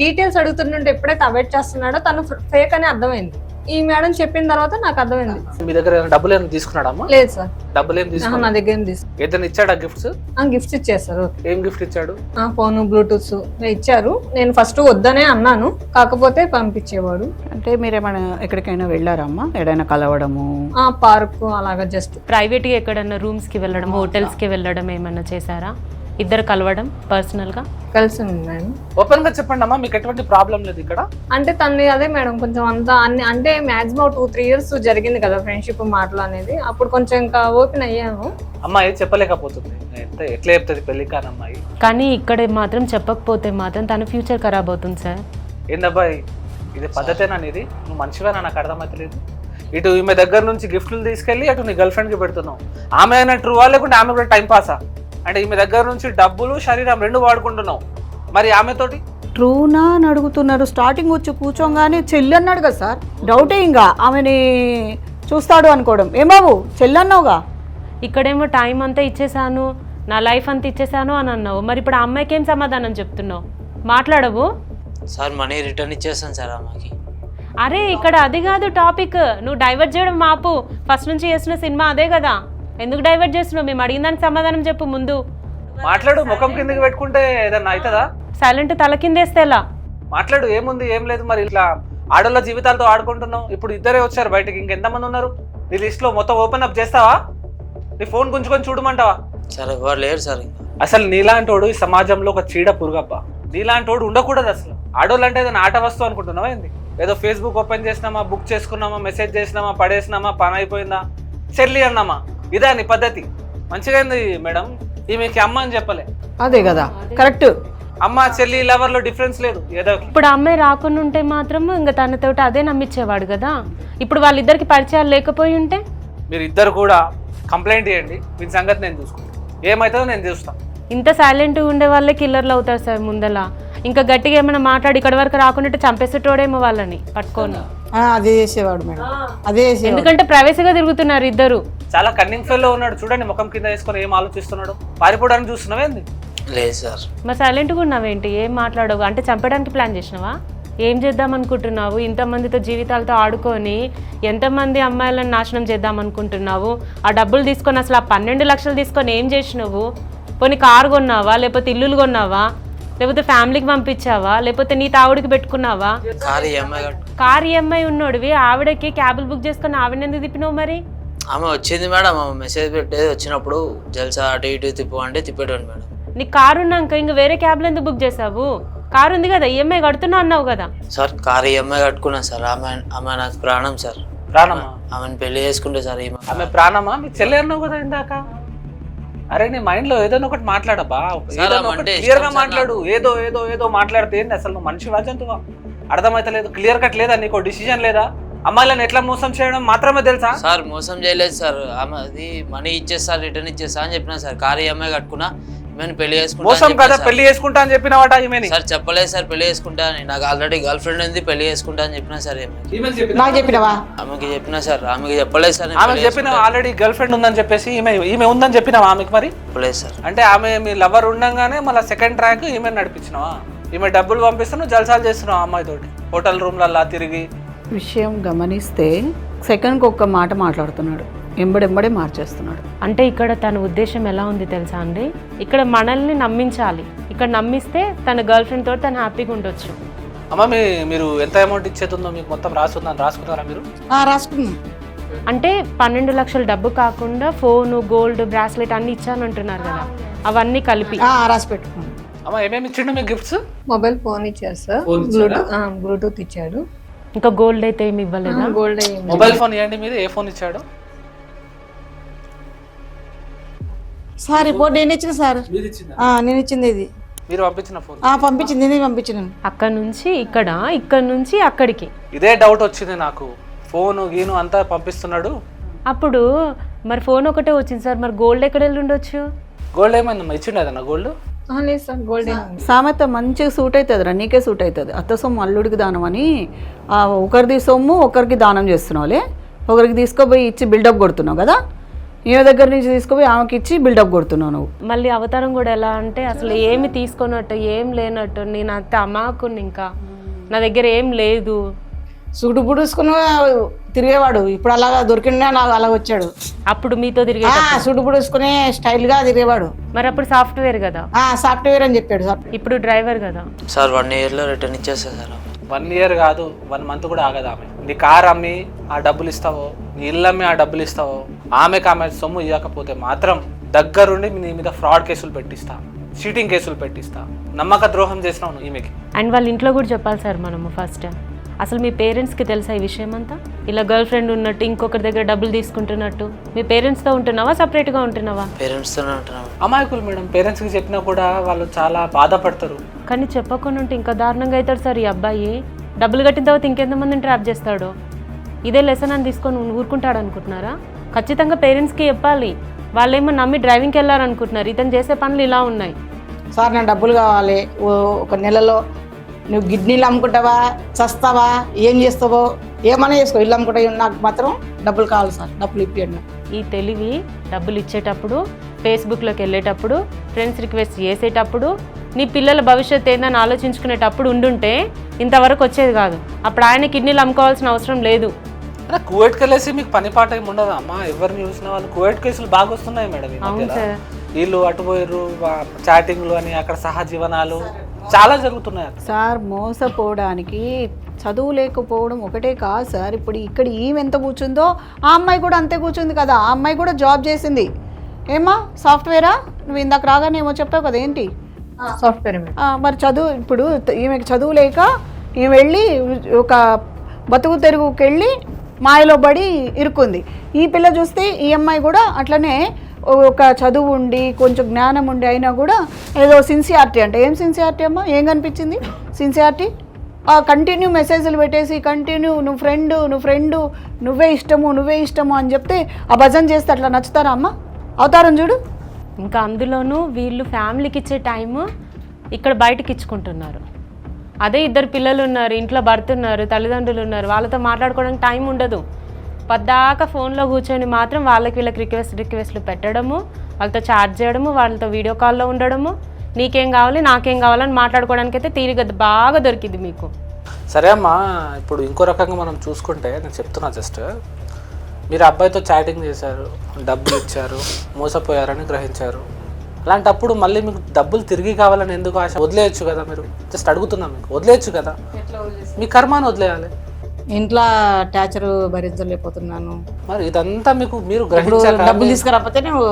డీటెయిల్స్ అడుగుతుంటే ఎప్పుడైతే అవాయిడ్ చేస్తున్నాడో తను ఫేక్ అని అర్థమైంది. ఈ మేడం చెప్పిన తర్వాత నాకు అర్థమైంది. మీ దగ్గర డబ్బులు ఏమైనా తీసుకున్నాడమ్మా? లేదు సార్, డబ్బులు ఏం తీసుకున్నా? నా దగ్గర ఏం తీసుకు ఏదైనా ఇచ్చాడా గిఫ్ట్స్? గిఫ్ట్స్ ఇచ్చేస్తారు. ఏం గిఫ్ట్ ఇచ్చాడు? ఫోన్ బ్లూటూత్స్ ఇచ్చారు. నేను ఫస్ట్ వద్దనే అన్నాను, కాకపోతే పంపించేవాడు. అంటే మీరేమైనా ఎక్కడికైనా వెళ్ళారమ్మా? ఎక్కడైనా కలవడము? పార్క్ అలాగా జస్ట్ ప్రైవేట్ గా ఎక్కడన్నా రూమ్స్ కి వెళ్ళడం, హోటల్స్ కి వెళ్ళడం ఏమన్నా చేశారా? ఇద్దరు కలవడం పర్సనల్ గా కలిసి ఉన్నాను. ఓపెన్ గా చెప్పండి అమ్మా, మీకు ఎటువంటి ప్రాబ్లం లేదు ఇక్కడ. అంటే తను అదే మేడం కొంచెం అంతా అన్ని అంటే మాక్సిమం 2-3 years జరిగింది కదా ఫ్రెండ్షిప్ మాటలు అనేది, అప్పుడు కొంచెం ఇంకా ఓపెన్ అయ్యాను. అమ్మాయి చెప్పలేకపోతుంది, ఎట్లా చెప్తుంది పెళ్లి కాని అమ్మాయి. కానీ ఇక్కడ మాత్రం చెప్పకపోతే మాత్రం తన ఫ్యూచర్ ఖరాబ్ అవుతుంది సార్. ఏందబ్బాయి ఇది పద్ధతేనా అనేది? నువ్వు మంచివేనా? నాకు అర్థమైతలేదు. ఇటు ఈమె దగ్గర నుంచి గిఫ్ట్లు తీసుకెళ్ళి అటు నీ గర్ల్ ఫ్రెండ్కి పెడుతున్నావు. ఆమె అయినా ట్రూవా లేకుంటే ఆమె కూడా టైం పాసా? అంటే ఈమె దగ్గర నుంచి డబ్బులు శరీరం రెండు వాడుకుంటున్నావు, మరి ఆమెతోటి ట్రూనా అని అడుగుతున్నారు. స్టార్టింగ్ వచ్చి కూర్చోగానే చెల్లి అన్నాడు కదా సార్, డౌటే ఇంకా ఆమెని చూస్తాడు అనుకోవడం. ఏం బాబు చెల్లి అన్నావుగా, ఇక్కడేమో టైం అంతా ఇచ్చేసాను, నా లైఫ్ అంతా ఇచ్చేసాను అని అన్నావు, మరి ఇప్పుడు ఆ అమ్మాయికి ఏం సమాధానం చెప్తున్నావు? మాట్లాడవు సార్? మనీ రిటర్న్ ఇచ్చేస్తాను సార్ అమ్మకి. అరే ఇక్కడ అది కాదు టాపిక్, నువ్వు డైవర్ట్ చేయడం మాపు. ఫస్ట్ నుంచి చేస్తున్న సినిమా అదే కదా, ఎందుకు డైవర్ట్ చేస్తున్నావు? మేము అడిగిన దానికి సమాధానం చెప్పు ముందు. మాట్లాడు. ముఖం కిందకి పెట్టుకుంటే ఏదన్నా అవుతుందా? సైలెంట్ తల కిందేస్తే ఎలా? మాట్లాడు. ఏముంది ఏం లేదు. మరి ఇట్లా ఆడోళ్ళ జీవితాలతో ఆడుకుంటున్నావు. ఇప్పుడు ఇద్దరే వచ్చారు బయటకి, ఇంకెంతమంది ఉన్నారు? నీ లిస్ట్ లో మొత్తం ఓపెన్ అప్ చేస్తావా? నీ ఫోన్ గుంజుకొని చూడమంటావా? సార్ ఎవరు లేరు సార్ ఇంకా. అసలు నీలాంటోడు ఈ సమాజంలో ఒక చీడ పురుగప్ప. నీలాంటోడు ఉండకూడదు అసలు. ఆడోళ్ళు అంటే ఏదైనా ఆట వస్తువు అనుకుంటున్నావా ఏంది? ఏదో ఫేస్బుక్ ఓపెన్ చేసినామా, బుక్ చేసుకున్నామా, మెసేజ్ చేసినామా, పడేసినామా, పని అయిపోయిందా, చెల్లి అన్నామా, ఇదే నీ పద్ధతి? మంచిగా అయింది మేడం, ఈమెకి అమ్మ అని చెప్పలే. అదే కదా కరెక్ట్. అమ్మ చెల్లి లవర్ లో డిఫరెన్స్ లేదు. ఏదో ఇప్పుడు అమ్మాయి రాకుండా ఉంటే మాత్రం ఇంకా తనతోటి అదే నమ్మించేవాడు కదా. ఇప్పుడు వాళ్ళిద్దరికి పరిచయాలు లేకపోయి ఉంటే మీరు ఇద్దరు కూడా కంప్లైంట్ చేయండి, మీ సంగతి నేను చూసుకుంటాను. ఏమవుతుందో నేను చూస్తాను. ఇంత సైలెంట్గా ఉండే వాళ్ళే కిల్లర్లు అవుతారు సార్ ముందల. ఇంకా గట్టిగా ఏమైనా మాట్లాడి ఇక్కడ వరకు రాకుండా చంపేసేటోడేమో వాళ్ళని పట్టుకొని. అదే చేసేవాడు మేడం, అదే చేసేవాడు. ఎందుకంటే ప్రైవసీగా తిరుగుతున్నారు ఇద్దరు. చాలా కన్నింగ్ ఫెల్లో ఉన్నాడు చూడండి, ముఖం కింద వేసుకొని ఏం ఆలోచిస్తున్నాడు. పారిపోవడానికి చూస్తున్నావేంది? లేదు సార్. మరి సైలెంట్గా ఉన్నావేంటి? ఏం మాట్లాడవు? అంటే చంపడానికి ప్లాన్ చేసినావా? ఏం చేద్దాం అనుకుంటున్నావు? ఇంతమందితో జీవితాలతో ఆడుకొని ఎంతమంది అమ్మాయిలను నాశనం చేద్దాం అనుకుంటున్నావు? ఆ డబ్బులు తీసుకొని అసలు ఆ 12 లక్షలు తీసుకొని ఏం చేసినావు? పోనీ కారు కొన్నావా, లేకపోతే ఇల్లులు కొన్నావా, లేకపోతే ఫ్యామిలీకి పంపించావా, లేకపోతే నీ తావుడికి పెట్టుకున్నావా? కార్ ఈఎంఐ ఉన్నోడివి ఆవిడకి క్యాబులు బుక్ చేసుకొని ఆవిడ ఎందుకు తిప్పినావు? మరి ఆమె వచ్చింది మేడం, ఆమె మెసేజ్ పెట్టేది, వచ్చినప్పుడు జల్సా అటు ఇటు తిప్పు అంటే తిప్పేటండి మేడం. నీకు కారు ఉన్నాక ఇంకా వేరే క్యాబ్లు ఎందుకు బుక్ చేసావు? కారు ఉంది కదా, ఈఎంఐ కడుతున్నా అన్నావు కదా. సార్ కారు ఈఎంఐ కట్టుకున్నాను సార్. ఆమె నాకు ప్రాణం సార్, ప్రాణమా? ఆమెను పెళ్లి చేసుకుంటే సార్ ఆమె ప్రాణమా? మీ చెల్లె అన్నావు కదా ఇందాక. అరే నీ మైండ్ లో ఏదైనా ఒకటి మాట్లాడబ్బా, క్లియర్ గా మాట్లాడు. ఏదో ఏదో ఏదో మాట్లాడితే ఏంది అసలు? నువ్వు మనిషి వాజంతువా? అర్థమైతలేదు, క్లియర్ కట్ లేదా నీకు? డిసిజన్ లేదా? అమ్మాయిలను ఎట్లా మోసం చేయడం మాత్రమే తెలుసా? సార్ మోసం చేయలేదు సార్, ఆమె అది మనీ ఇచ్చేస్తా రిటర్న్ ఇచ్చేస్తా అని చెప్పినా సార్. కారు ఈఎంఐ కట్టుకున్నా, ఈమెను పెళ్లి చేసుకుంటా. మోసం కదా, పెళ్లి చేసుకుంటా అని చెప్పినవాట ఈమెని? సార్ చెప్పలేదు సార్ పెళ్లి చేసుకుంటా అని. నాకు ఆల్రెడీ గర్ల్ ఫ్రెండ్ ఉంది, పెళ్లి చేసుకుంటా అని చెప్పినా సార్. నాకు చెప్పినవా? ఆమెకి చెప్పినా సార్, ఆమెకి చెప్పలేదు సార్. ఆమె చెప్పిన ఆల్రెడీ గర్ల్ ఫ్రెండ్ ఉందని చెప్పేసి ఈమె ఉందని చెప్పినావా ఆమెకి? మరి చెప్పలేదు సార్. అంటే ఆమె మీ లవర్ ఉండంగానే మళ్ళీ సెకండ్ ట్రాక్ ఈమె నడిపించినావా? ఈమె డబ్బులు పంపిస్తున్నావు, జల్సాలు చేస్తున్నావు అమ్మాయి తోటి, హోటల్ రూమ్లల్లా తిరిగి. విషయం గమనిస్తే సెకండ్కి ఒక్క మాట మాట్లాడుతున్నాడు, ఎంబడెంబడే మార్చేస్తున్నాడు. అంటే ఇక్కడ తన ఉద్దేశం ఎలా ఉంది తెలుసా అండి? ఇక్కడ మనల్ని నమ్మించాలి. ఇక్కడ నమ్మిస్తే తన గర్ల్ ఫ్రెండ్ తోటి తను హ్యాపీగా ఉండొచ్చు. అమ్మ మీరు ఎంత అమౌంట్ ఇచ్చేతుందో మీకు మొత్తం రాసుకుందని రాసుకున్నారా మీరు? రాసుకున్నాం. అంటే 12 లక్షల డబ్బు కాకుండా ఫోను, గోల్డ్, బ్రాస్లెట్ అన్ని ఇచ్చానంటున్నారు కదా, అవన్నీ కలిపి రాసి పెట్టుకున్నాం. అమ్మ ఏమేమి ఇచ్చిండు మీకు గిఫ్ట్స్? మొబైల్ ఫోన్ ఇచ్చారు సార్, బ్లూటూత్ ఇచ్చాడు. ఇంకా గోల్డ్ అయితే ఏమి ఇవ్వలేదా? గోల్డ్ మొబైల్ ఫోన్ ఇవ్వండి. మీరు ఏ ఫోన్ ఇచ్చాడు సార్? రిపోర్ట్ నేను ఇచ్చిన సార్, నేను ఇచ్చింది ఇది. మీరు పంపించిన ఫోన్? పంపించింది, ఇది పంపించినాను. అక్కడ నుంచి ఇక్కడ నుంచి అక్కడికి. ఇదే డౌట్ వచ్చింది నాకు, ఫోను గీను అంతా పంపిస్తున్నాడు. అప్పుడు మరి ఫోన్ ఒకటే వచ్చింది సార్, మరి గోల్డ్ ఎక్కడ వెళ్ళి ఉండొచ్చు? గోల్డ్ ఏమైందమ్మా? ఇచ్చిండు అదన్నా గోల్డ్? లేదు సార్, గోల్డ్ సామెత మంచిగా సూట్ అవుతుంది రా, నీకే సూట్ అవుతుంది. అత్త సొమ్ము అల్లుడికి దానం అని, ఒకరిది సొమ్ము ఒకరికి దానం చేస్తున్నావులే. ఒకరికి తీసుకోపోయి ఇచ్చి బిల్డప్ కొడుతున్నావు కదా, ఈమె దగ్గర నుంచి తీసుకుపోయి ఆమెకి ఇచ్చి బిల్డప్ కొడుతున్నావు నువ్వు. మళ్ళీ అవతారం కూడా ఎలా అంటే అసలు ఏమి తీసుకున్నట్టు, ఏం లేనట్టు, నేను అంత అమాకుని, ఇంకా నా దగ్గర ఏం లేదు. సుడు పుడుసుకుని తిరిగేవాడు, ఇప్పుడు అలాగా దొరికిండే నాకు అలా వచ్చాడు. అప్పుడు మీతో తిరిగే సుడు పుడుసుకుని స్టైల్ గా తిరిగేవాడు. మరి అప్పుడు సాఫ్ట్వేర్ కదా? సాఫ్ట్వేర్ అని చెప్పాడు సార్. ఇప్పుడు డ్రైవర్ కదా సార్. 1 yearలో రిటర్న్ ఇచ్చేస్తా సార్. 1 year కాదు, 1 month కూడా ఆగదు ఆమె. నీ కార్ అమ్మి ఆ డబ్బులు ఇస్తావో, నీ ఇల్లు అమ్మి ఆ డబ్బులు ఇస్తావో, ఆమె సొమ్ము ఇవ్వకపోతే మాత్రం దగ్గరుండి నీ మీద ఫ్రాడ్ కేసులు పెట్టిస్తా, చీటింగ్ కేసులు పెట్టిస్తా. నమ్మక ద్రోహం చేసినావు ఈమెకి. అండ్ వాళ్ళ ఇంట్లో కూడా చెప్పాలి సార్ మనము ఫస్ట్. అసలు మీ పేరెంట్స్కి తెలుసా ఈ విషయం అంతా? ఇలా గర్ల్ ఫ్రెండ్ ఉన్నట్టు, ఇంకొకరి దగ్గర డబ్బులు తీసుకుంటున్నట్టు. మీ పేరెంట్స్తో ఉంటున్నావా, సపరేట్గా ఉంటున్నావా? పేరెంట్స్తోనే ఉంటున్నావా? అమాయకులు మేడం, పేరెంట్స్కి చెప్పినా కూడా వాళ్ళు చాలా బాధపడతారు. కానీ చెప్పకుండా ఉంటే ఇంకా దారుణంగా అవుతాడు సార్ ఈ అబ్బాయి. డబ్బులు కట్టిన తర్వాత ఇంకెంతమందిని ట్రాప్ చేస్తాడో. ఇదే లెసన్ అని తీసుకొని ఊరుకుంటాడు అనుకుంటున్నారా? ఖచ్చితంగా పేరెంట్స్కి చెప్పాలి. వాళ్ళేమో నమ్మి డ్రైవింగ్కి వెళ్ళారనుకుంటున్నారు, ఇతను చేసే పనులు ఇలా ఉన్నాయి. సార్ నాకు డబ్బులు కావాలి, ఒక నెలలో నువ్వు కిడ్నీలు అమ్ముకుంటావా, చస్తావా, ఏం చేస్తావో ఏమైనా చేసుకో, ఇల్లు అమ్ముకుంటా, నాకు మాత్రం డబ్బులు కావాలి సార్, డబ్బులు ఇప్పియండి. ఈ తెలివి డబ్బులు ఇచ్చేటప్పుడు, ఫేస్బుక్లోకి వెళ్ళేటప్పుడు, ఫ్రెండ్స్ రిక్వెస్ట్ చేసేటప్పుడు, నీ పిల్లల భవిష్యత్తు ఏందని ఆలోచించుకునేటప్పుడు ఉండుంటే ఇంతవరకు వచ్చేది కాదు. అప్పుడు ఆయన కిడ్నీలు అమ్ముకోవాల్సిన అవసరం లేదు. అరే కువైట్కి వెళ్ళేసి మీకు పని పాట ఏమి ఉండదు అమ్మా? ఎవరిని చూసిన వాళ్ళు కువైట్ కేసులు బాగా వస్తున్నాయి మేడం ఈ మధ్యలో. వీళ్ళు అటుపోయారు, చాటింగ్లు అని, అక్కడ సహజీవనాలు చాలా జరుగుతున్నాయి సార్. మోసపోవడానికి చదువు లేకపోవడం ఒకటే కాదు సార్. ఇప్పుడు ఇక్కడ ఈమె ఎంత కూర్చుందో ఆ అమ్మాయి కూడా అంతే కూర్చుంది కదా. ఆ అమ్మాయి కూడా జాబ్ చేసింది. ఏమా సాఫ్ట్వేరా? నువ్వు ఇందాక రాగానే ఏమో చెప్పావు కదా, ఏంటి? సాఫ్ట్వేర్. మరి చదువు, ఇప్పుడు ఈమెకి చదువు లేక ఈమె వెళ్ళి ఒక బతుకు తెరుగుకి వెళ్ళి మాయలో పడి ఇరుక్కుంది. ఈ పిల్ల చూస్తే ఈ అమ్మాయి కూడా అట్లనే ఒక చదువు ఉండి కొంచెం జ్ఞానం ఉండి అయినా కూడా ఏదో సిన్సియారిటీ అంటే, ఏం సిన్సియారిటీ అమ్మా? ఏం కనిపించింది సిన్సియారిటీ? కంటిన్యూ మెసేజ్లు పెట్టేసి కంటిన్యూ నువ్వు ఫ్రెండు, నువ్వే ఇష్టము అని చెప్తే ఆ భజన చేస్తే అట్లా నచ్చుతారా అమ్మ? అవతారం చూడు. ఇంకా అందులోనూ వీళ్ళు ఫ్యామిలీకి ఇచ్చే టైము ఇక్కడ బయటకి ఇచ్చుకుంటున్నారు. అదే 2 పిల్లలు ఉన్నారు, ఇంట్లో భర్త ఉన్నారు, తల్లిదండ్రులు ఉన్నారు, వాళ్ళతో మాట్లాడుకోవడానికి టైం ఉండదు. పద్దాకా ఫోన్లో కూర్చొని మాత్రం వాళ్ళకి వీళ్ళకి రిక్వెస్ట్లు పెట్టడము, వాళ్ళతో చాట్ చేయడము, వాళ్ళతో వీడియో కాల్లో ఉండడము, నీకేం కావాలి నాకేం కావాలని మాట్లాడుకోవడానికి అయితే తీరిక బాగా దొరికింది మీకు. సరే అమ్మా, ఇప్పుడు ఇంకో రకంగా మనం చూసుకుంటే, నేను చెప్తున్నా జస్ట్, మీరు అబ్బాయితో చాటింగ్ చేశారు, డబ్బులు ఇచ్చారు, మోసపోయారని గ్రహించారు. అలాంటప్పుడు మళ్ళీ మీకు డబ్బులు తిరిగి కావాలని ఎందుకు ఆశ? వదిలేయచ్చు కదా, మీరు జస్ట్ అడుగుతున్నా, మీకు వదిలేయచ్చు కదా, మీ కర్మాన్ని వదిలేయాలి. ఇంట్లో టార్చర్ భరించలేకపోతున్నాను. మరి ఇదంతా మీరు గ్రహించారు. డబ్బులు తీసుకురాకపోతే నువ్వు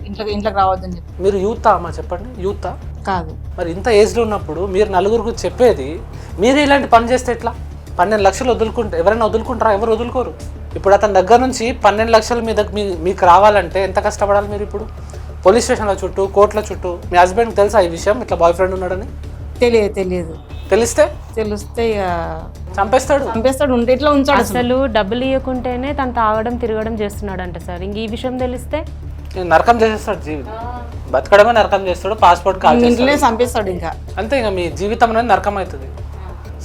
ఇంట్లోకి రావద్దని చెప్పి. మీరు యూతా అమ్మా? చెప్పండి, యూతా కాదు. మరి ఇంత ఏజ్లో ఉన్నప్పుడు మీరు నలుగురికి చెప్పేది, మీరు ఇలాంటి పని చేస్తే ఎట్లా? 12 లక్షలు వదులుకుంటే ఎవరైనా వదులుకుంటారా? ఎవరు వదులుకోరు. ఇప్పుడు అతని దగ్గర నుంచి 12 లక్షలు మీకు రావాలంటే ఎంత కష్టపడాలి మీరు? ఇప్పుడు పోలీస్ స్టేషన్ల చుట్టూ, కోర్టుల చుట్టూ. మీ హస్బెండ్కి తెలుసా ఈ విషయం, ఇట్లా బాయ్ ఫ్రెండ్ ఉన్నాడని? తెలియదు. తెలిస్తే ఇక చంపేస్తాడు. ఉంటే ఇట్లా ఉంచాడు. అసలు డబ్బులు ఇవ్వకుంటేనే తను తాగడం తిరగడం చేస్తున్నాడంట సార్. ఇంక ఈ విషయం తెలిస్తే నరకం చేసేస్తాడు, జీవితం బతకడమే నరకం చేస్తాడు, పాస్పోర్ట్ కాల్ ఇంట్లోనే చంపేస్తాడు ఇంకా. అంతే, ఇంకా మీ జీవితం అనేది నరకం అవుతుంది.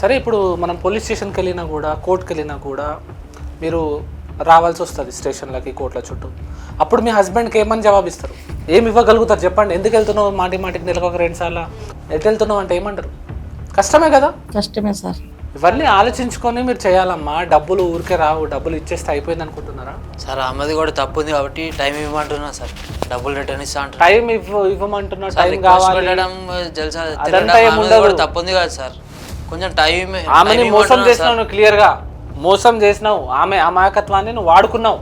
సరే, ఇప్పుడు మనం పోలీస్ స్టేషన్కి వెళ్ళినా కూడా, కోర్టుకి వెళ్ళినా కూడా మీరు రావాల్సి వస్తుంది స్టేషన్లకి, కోర్టుల చుట్టూ. అప్పుడు మీ హస్బెండ్కి ఏమని జవాబిస్తారు? ఏమి ఇవ్వగలుగుతారు చెప్పండి? ఎందుకు వెళ్తున్నావు మాటికి నెలకు ఒక 2 సార్లు ఎటు వెళ్తున్నావు అంటే ఏమంటారు? కష్టమే కదా. కష్టమే సార్. ఇవన్నీ ఆలోచించుకొని మీరు చేయాలమ్మా. డబ్బులు ఊరికే రావు, డబ్బులు ఇచ్చేస్తే అయిపోయింది అనుకుంటున్నారా? సార్ ఆమెది కూడా తప్పు ఉంది కాబట్టి టైం ఇవ్వమంటున్నా సార్, డబ్బులు రిటర్న్ ఇస్తా అంటున్నా. టైం ఇవ్వమంటున్నా, టైం కావాలి. జల్సా అదంతా ఏముండదు. కూడా తప్పు ఉంది కదా సార్, కొంచెం టైం. ఆమెని మోసం చేసినావు నువ్వు, క్లియర్గా మోసం చేసినావు. ఆమె అమాయకత్వాన్ని నువ్వు వాడుకున్నావు.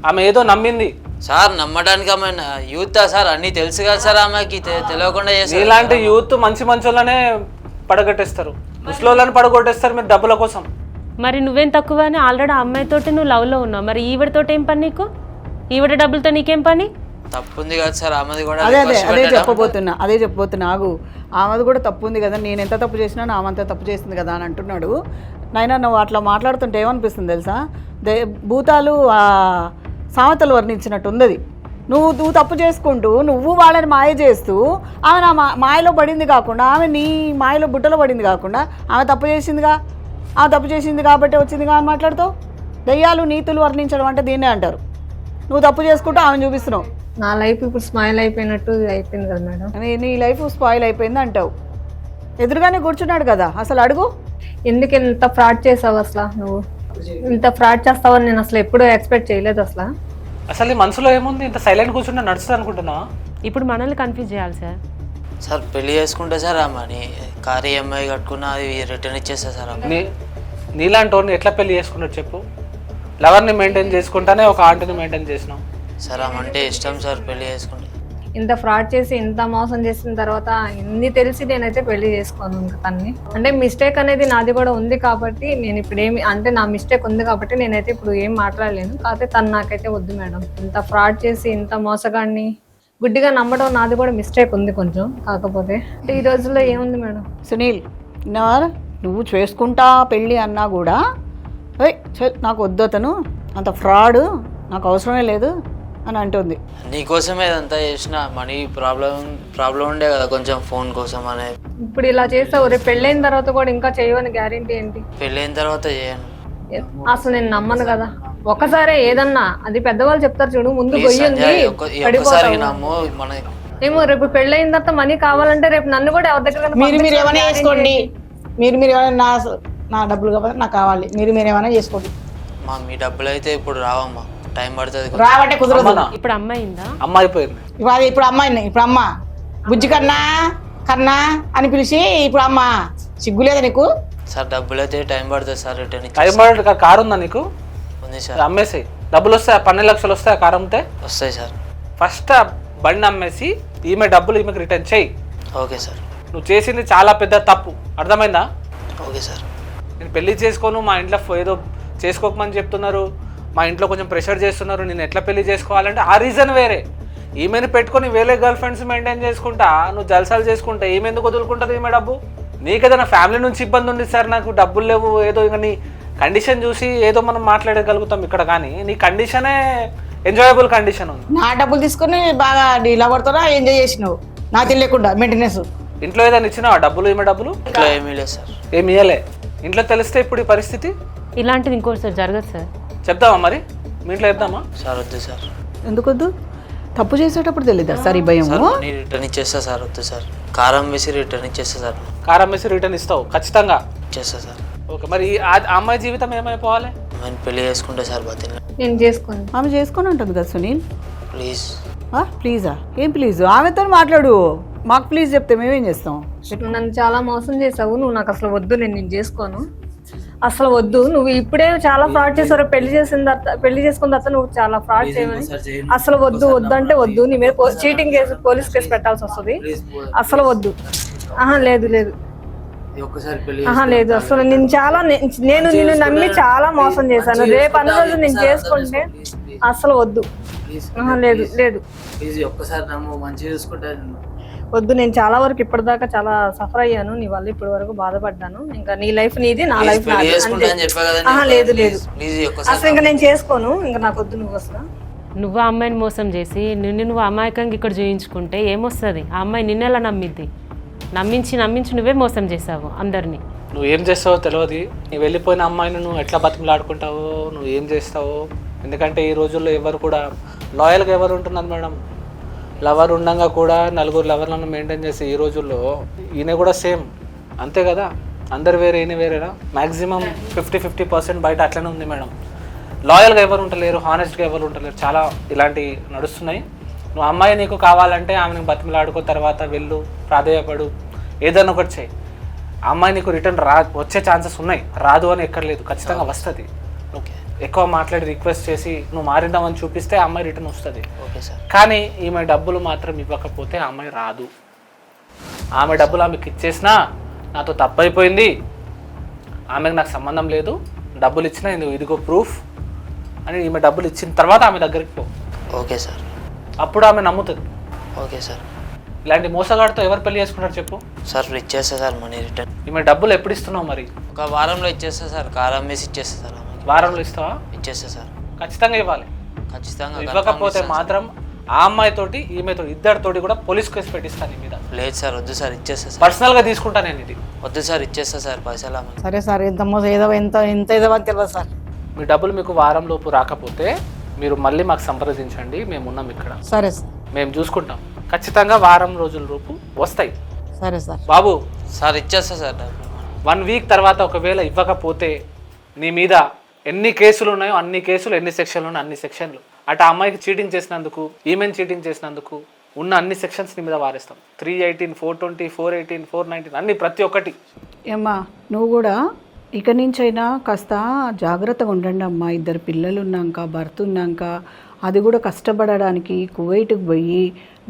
ఆమె ఏదో నమ్మింది సార్. నమ్మడానికి ఆమె యూత్ సార్, అన్ని తెలుసు కదా సార్ ఆమెకి, తెలియకుండా చేస్తారు. ఇలాంటి యూత్ మంచి వాళ్ళనే పడగొట్టేస్తారు, ముసలోళ్ళని పడగొట్టేస్తారు మీరు డబ్బుల కోసం. మరి నువ్వేం తక్కువ అని ఆల్రెడీ ఆ అమ్మాయితోటి నువ్వు లవ్లో ఉన్నావు. మరి ఈవిడతోటి ఏం పని నీకు? ఈవిడ డబ్బులతో నీకేం పని? తప్పు ఉంది కదా సార్ ఆమెది కూడా. అదే చెప్పబోతున్నా ఆగు. ఆమెది కూడా తప్పు ఉంది కదా, నేను ఎంత తప్పు చేసినా ఆమె తప్పు చేసింది కదా అని అంటున్నాడు. నాయన నువ్వు అట్లా మాట్లాడుతుంటే ఏమనిపిస్తుంది తెలుసా? భూతాలు సామెతలు వర్ణించినట్టు ఉంది. నువ్వు తప్పు చేసుకుంటూ నువ్వు వాళ్ళని మాయ చేస్తూ, ఆమె నా మాయలో పడింది కాకుండా, ఆమె నీ మాయలో బుట్టలో పడింది కాకుండా, ఆమె తప్పు చేసిందిగా, ఆమె తప్పు చేసింది కాబట్టి వచ్చిందిగా అని మాట్లాడుతావు. దయ్యాలు నీతులు వర్ణించడం అంటే దీన్నే అంటారు. నువ్వు తప్పు చేసుకుంటూ ఆమెను చూపిస్తున్నావు. నా లైఫ్ ఇప్పుడు స్మైల్ అయిపోయినట్టు అయిపోయింది కదా మేడం. నీ లైఫ్ స్పాయిల్ అయిపోయింది అంటావు. ఎదురుగానే కూర్చున్నాడు కదా, అసలు అడుగు. ఎందుకు ఇంత ఫ్రాడ్ చేసావు? అసలు నువ్వు ఇంత ఫ్రాడ్ చేస్తావని నేను అసలు ఎప్పుడూ ఎక్స్పెక్ట్ చేయలేదు. అసలు మనసులో ఏముంది? ఇంత సైలెంట్ కూర్చుంటే నడుస్తుంది అనుకుంటున్నావా? ఇప్పుడు మనల్ని కన్ఫ్యూజ్ చేయాలి సార్. సార్ పెళ్లి చేసుకుంటే సార్ ఆమెని కారు EMI కట్టుకున్న అది రిటర్న్ ఇచ్చేస్తా సార్. నీలాంటి వాడిని ఎట్లా పెళ్లి చేసుకున్నాడు చెప్పు? లవర్ని మెయింటైన్ చేసుకుంటానే ఒక ఆంటీని మెయింటైన్ చేసినావు. సార్ ఆమె అంటే ఇష్టం సార్, పెళ్లి చేసుకుంటే. ఇంత ఫ్రాడ్ చేసి ఇంత మోసం చేసిన తర్వాత ఇన్ని తెలిసి నేనైతే పెళ్లి చేసుకోను ఇంకా తన్ని. అంటే మిస్టేక్ అనేది నాది కూడా ఉంది కాబట్టి నేను ఇప్పుడు నా మిస్టేక్ ఉంది కాబట్టి నేనైతే ఇప్పుడు ఏం మాట్లాడలేను. కాకపోతే తను నాకైతే వద్దు మేడం. ఇంత ఫ్రాడ్ చేసి ఇంత మోసగాడిని గుడ్డిగా నమ్మడం నాది కూడా మిస్టేక్ ఉంది కొంచెం. కాకపోతే అంటే ఈ రోజుల్లో ఏముంది మేడం? సునీల్, నువ్వు చేసుకుంటా పెళ్ళి అన్నా కూడా నాకు వద్దు, అతను అంత ఫ్రాడ్, నాకు అవసరమే లేదు అని అంటుంది. నీకోసమే ఇదంతా చేసిన, మనీ ప్రాబ్లం ఉండే కదా కొంచెం, ఫోన్ కోసం అనేది. ఇప్పుడు ఇలా చేసావు, రేపు పెళ్ళైన తర్వాత కూడా ఇంకా చేయవని గ్యారెంటీ ఏంటి? పెళ్ళైన తర్వాత చేయను అసలు నేను నమ్మను కదా. ఒకసారి ఏదన్నా అది పెద్దవాళ్ళు చెప్తారు చూడు, ముందు గొయ్యింది ఏమో. రేపు పెళ్ళైన తర్వాత మనీ కావాలంటే రేపు నన్ను కూడా ఎవరి దగ్గర మీరు ఏమైనా చేసుకోండి, మీరు ఏమైనా నా డబ్బులు కాబట్టి నాకు కావాలి, మీరు ఏమైనా చేసుకోండి. మీ డబ్బులు అయితే ఇప్పుడు రావమ్మా, టైం పడుతుంది. రావంటే కుదరదు. ఇప్పుడు అమ్మాయిందా? అమ్మాయి పోయింది. ఇప్పుడు అమ్మాయిని, ఇప్పుడు అమ్మ బుజ్జి కన్నా అని పిలిచి ఇప్పుడు అమ్మ సిగ్గు లేదా నీకు? సార్ డబ్బులు అయితే టైం పడుతుంది సార్, రిటర్న్ టైం పడుతుంది. కారు ఉందా నీకు? ఉంది సార్. అమ్మేసి డబ్బులు వస్తాయి, 12 లక్షలు వస్తాయి ఆ కారు అమ్మితే? వస్తాయి సార్. ఫస్ట్ బండి అమ్మేసి ఈమెకు రిటర్న్ చెయ్యి. Okay sir. నువ్వు చేసింది చాలా పెద్ద తప్పు, అర్థమైందా? Okay sir. నేను పెళ్లి చేసుకోను, మా ఇంట్లో ఏదో చేసుకోకమని చెప్తున్నారు, మా ఇంట్లో కొంచెం ప్రెషర్ చేస్తున్నారు, నేను ఎట్లా పెళ్లి చేసుకోవాలంటే ఆ రీజన్ వేరే. ఈమెను పెట్టుకొని వేరే గర్ల్ ఫ్రెండ్స్ మెయింటైన్ చేసుకుంటా నువ్వు జల్సాలు చేసుకుంటా ఈమె ఎందుకు వదులుకుంటుంది? ఈమె డబ్బు నీకేదైనా ఫ్యామిలీ నుంచి ఇబ్బంది ఉంది సార్, నాకు డబ్బులు లేవు, ఏదో ఇంకా నీ కండిషన్ చూసి ఏదో మనం మాట్లాడగలుగుతాం ఇక్కడ, కానీ నీ కండిషనే ఎంజాయబుల్ కండిషన్ ఉంది. నా డబ్బులు తీసుకుని బాగా లవర్తోనా ఎంజాయ్ చేసినావు, నాకు తెలియకుండా మెయింటెనెన్స్. ఇంట్లో ఏదైనా ఇచ్చినావా డబ్బులు? ఈమె డబ్బులు ఇంట్లో ఏమీ లేదు సార్. ఏమి ఇవ్వలే. ఇంట్లో తెలిస్తే ఇప్పుడు ఈ పరిస్థితి ఇలాంటిది ఇంకోసారి జరగదు సార్. చెప్దామా మరి? మీ ఇంట్లో చెప్దామా? సార్ వద్దు సార్. ఎందుకొద్దు? తప్పు చేసేటప్పుడు తెలీదా సార్ ఈ భయం? రిటర్న్ ఇచ్చేస్తా సార్. వద్దు సార్. కారం వేసి రిటర్న్ ఇచ్చేస్తా సార్. కారం వేసి రిటర్న్ ఇస్తావు ఖచ్చితంగా? ఇచ్చేస్తా సార్. ఓకే, మరి ఆ అమ్మాయి జీవితం ఏమైపోవాలి? నేను పెళ్లి చేసుకుంటా సార్. బతిని నేను చేసుకోను. ఆమె చేసుకొని ఉంటుంది కదా సునీల్. ప్లీజ్. ప్లీజా? ఏం ప్లీజ్? ఆమెతో మాట్లాడు. మాకు ప్లీజ్ చెప్తే మేమేం చేస్తాం? నన్ను చాలా మోసం చేసావు, నువ్వు నాకు అసలు వద్దు, నేను చేసుకోను, అసలు వద్దు. నువ్వు ఇప్పుడే చాలా ఫ్రాడ్ చేసావు, పెళ్లి చేసుకున్న తర్వాత నువ్వు చాలా ఫ్రాడ్ చేయమని అసలు వద్దు అంటే వద్దు. నీ మీద చీటింగ్ కేసు, పోలీస్ కేసు పెట్టాల్సి వస్తుంది. అసలు వద్దు. లేదు ఒక్కసారి పెళ్లి లేదు అసలు నేను చాలా నేను నిన్ను నమ్మి చాలా మోసం చేశాను. రేపు అన్న రోజు నేను చేసుకుంటే అసలు వద్దు. లేదు లేదు ప్లీజ్ ఒక్కసారి నమ్ము, మంచిగా చూసుకుంటా. వద్దు. నేను చాలా వరకు ఇప్పటిదాకా చాలా సఫర్ అయ్యాను నీ వల్ల, ఇప్పటి వరకు బాధపడ్డాను. ఇంకా నీ లైఫ్ నీది, నా లైఫ్ నాది. లేదు లేదు అసలు ఇంకా నేను చేసుకోను. ఇంకా నాకు వద్దు. నువ్వు అసలు నువ్వు ఆ అమ్మాయిని మోసం చేసి నువ్వు అమాయకంగా ఇక్కడ చూయించుకుంటే ఏమొస్తుంది? ఆ అమ్మాయి నిన్నెలా నమ్మిద్ది? నమ్మించి నువ్వే మోసం చేసావు అందరినీ. నువ్వు ఏం చేస్తావో తెలియదు. నువ్వు వెళ్ళిపోయిన అమ్మాయిని నువ్వు ఎట్లా బతిమలాడుకుంటావో, నువ్వు ఏం చేస్తావో. ఎందుకంటే ఈ రోజుల్లో ఎవరు కూడా లాయల్గా ఎవరు ఉంటున్నారు మేడం? లవర్ ఉండగా కూడా నలుగురు లవర్లను మెయింటైన్ చేసి ఈ రోజుల్లో ఈయన కూడా సేమ్ అంతే కదా. అందరు వేరే ఈయన వేరేనా? మ్యాక్సిమం 50% బయట అట్లనే ఉంది మేడం. లాయల్గా ఎవరు ఉంటలేరు, హానెస్ట్గా ఎవరు ఉంటలేరు. చాలా ఇలాంటివి నడుస్తున్నాయి. నువ్వు అమ్మాయి నీకు కావాలంటే ఆమెను బతిమలాడుకో, తర్వాత వెళ్ళు, ప్రాధేయపడు, ఏదైనా ఒకటి చేయి. అమ్మాయి నీకు రిటర్న్ వచ్చే ఛాన్సెస్ ఉన్నాయి. రాదు అని ఎక్కడ లేదు, ఖచ్చితంగా వస్తుంది. ఓకే, ఎక్కువ మాట్లాడి రిక్వెస్ట్ చేసి నువ్వు మారిందామని చూపిస్తే ఆ అమ్మాయి రిటర్న్ వస్తుంది. కానీ ఈమె డబ్బులు మాత్రం ఇవ్వకపోతే ఆ అమ్మాయి రాదు. ఆమె డబ్బులు ఆమెకి ఇచ్చేసినా నాతో తప్పైపోయింది, ఆమెకు నాకు సంబంధం లేదు, డబ్బులు ఇచ్చినా ఇదిగో ప్రూఫ్ అని ఈమె డబ్బులు ఇచ్చిన తర్వాత ఆమె దగ్గరికి పో. Okay sir. అప్పుడు ఆమె నమ్ముతుంది. Okay sir. ఇలాంటి మోసగాడితో ఎవరు పెళ్లి చేసుకుంటారు చెప్పు? సార్ ఇచ్చేస్తా సార్ మనీ రిటర్న్. ఈమె డబ్బులు ఎప్పుడు ఇస్తున్నావు మరి? ఒక వారంలో ఇచ్చేస్తా సార్. కారం వేసి ఇచ్చేస్తా సార్. వారంలో ఇస్తావా? ఇచ్చేస్తా సార్. ఖచ్చితంగా ఇవ్వాలి. ఖచ్చితంగా. ఇవ్వకపోతే మాత్రం ఆ అమ్మాయితోటి ఈమెతో ఇద్దరితోటి కూడా పోలీస్ కేసు పెట్టిస్తాను మీద. లేదు సార్, వద్దు సార్, ఇచ్చేస్తా సార్. పర్సనల్గా తీసుకుంటా నేను ఇది. వద్దు సార్, ఇచ్చేస్తా సార్ పైసలు. సరే సార్, ఎంత మోసం ఏదో ఎంత ఏదో అని తెలియదు సార్. మీ డబ్బులు మీకు వారం లోపు రాకపోతే మీరు మళ్ళీ మాకు సంప్రదించండి, మేము ఉన్నాం ఇక్కడ. సరే సార్, మేము చూసుకుంటాం. ఖచ్చితంగా వారం రోజుల లోపు వస్తాయి. సరే సార్. బాబు సార్ ఇచ్చేస్తా సార్. 1 వీక్ తర్వాత ఒకవేళ ఇవ్వకపోతే నీ మీద ఎన్ని కేసులు ఉన్నాయో అన్ని కేసులు, ఎన్ని సెక్షన్లు ఉన్నాయో అన్ని సెక్షన్లు, అటు ఆ అమ్మాయికి చీటింగ్ చేసినందుకు, ఈమెను చీటింగ్ చేసినందుకు ఉన్న అన్ని సెక్షన్స్ నీ మీద వారేస్తాం. 318, 420, 418, 419 అన్ని ప్రతి ఒక్కటి. ఏమ్మా నువ్వు కూడా ఇక నుంచైనా కాస్త జాగ్రత్తగా ఉండండి అమ్మా. 2 పిల్లలు ఉన్నాక, భర్త ఉన్నాక, అది కూడా కష్టపడడానికి కువైట్కి పోయి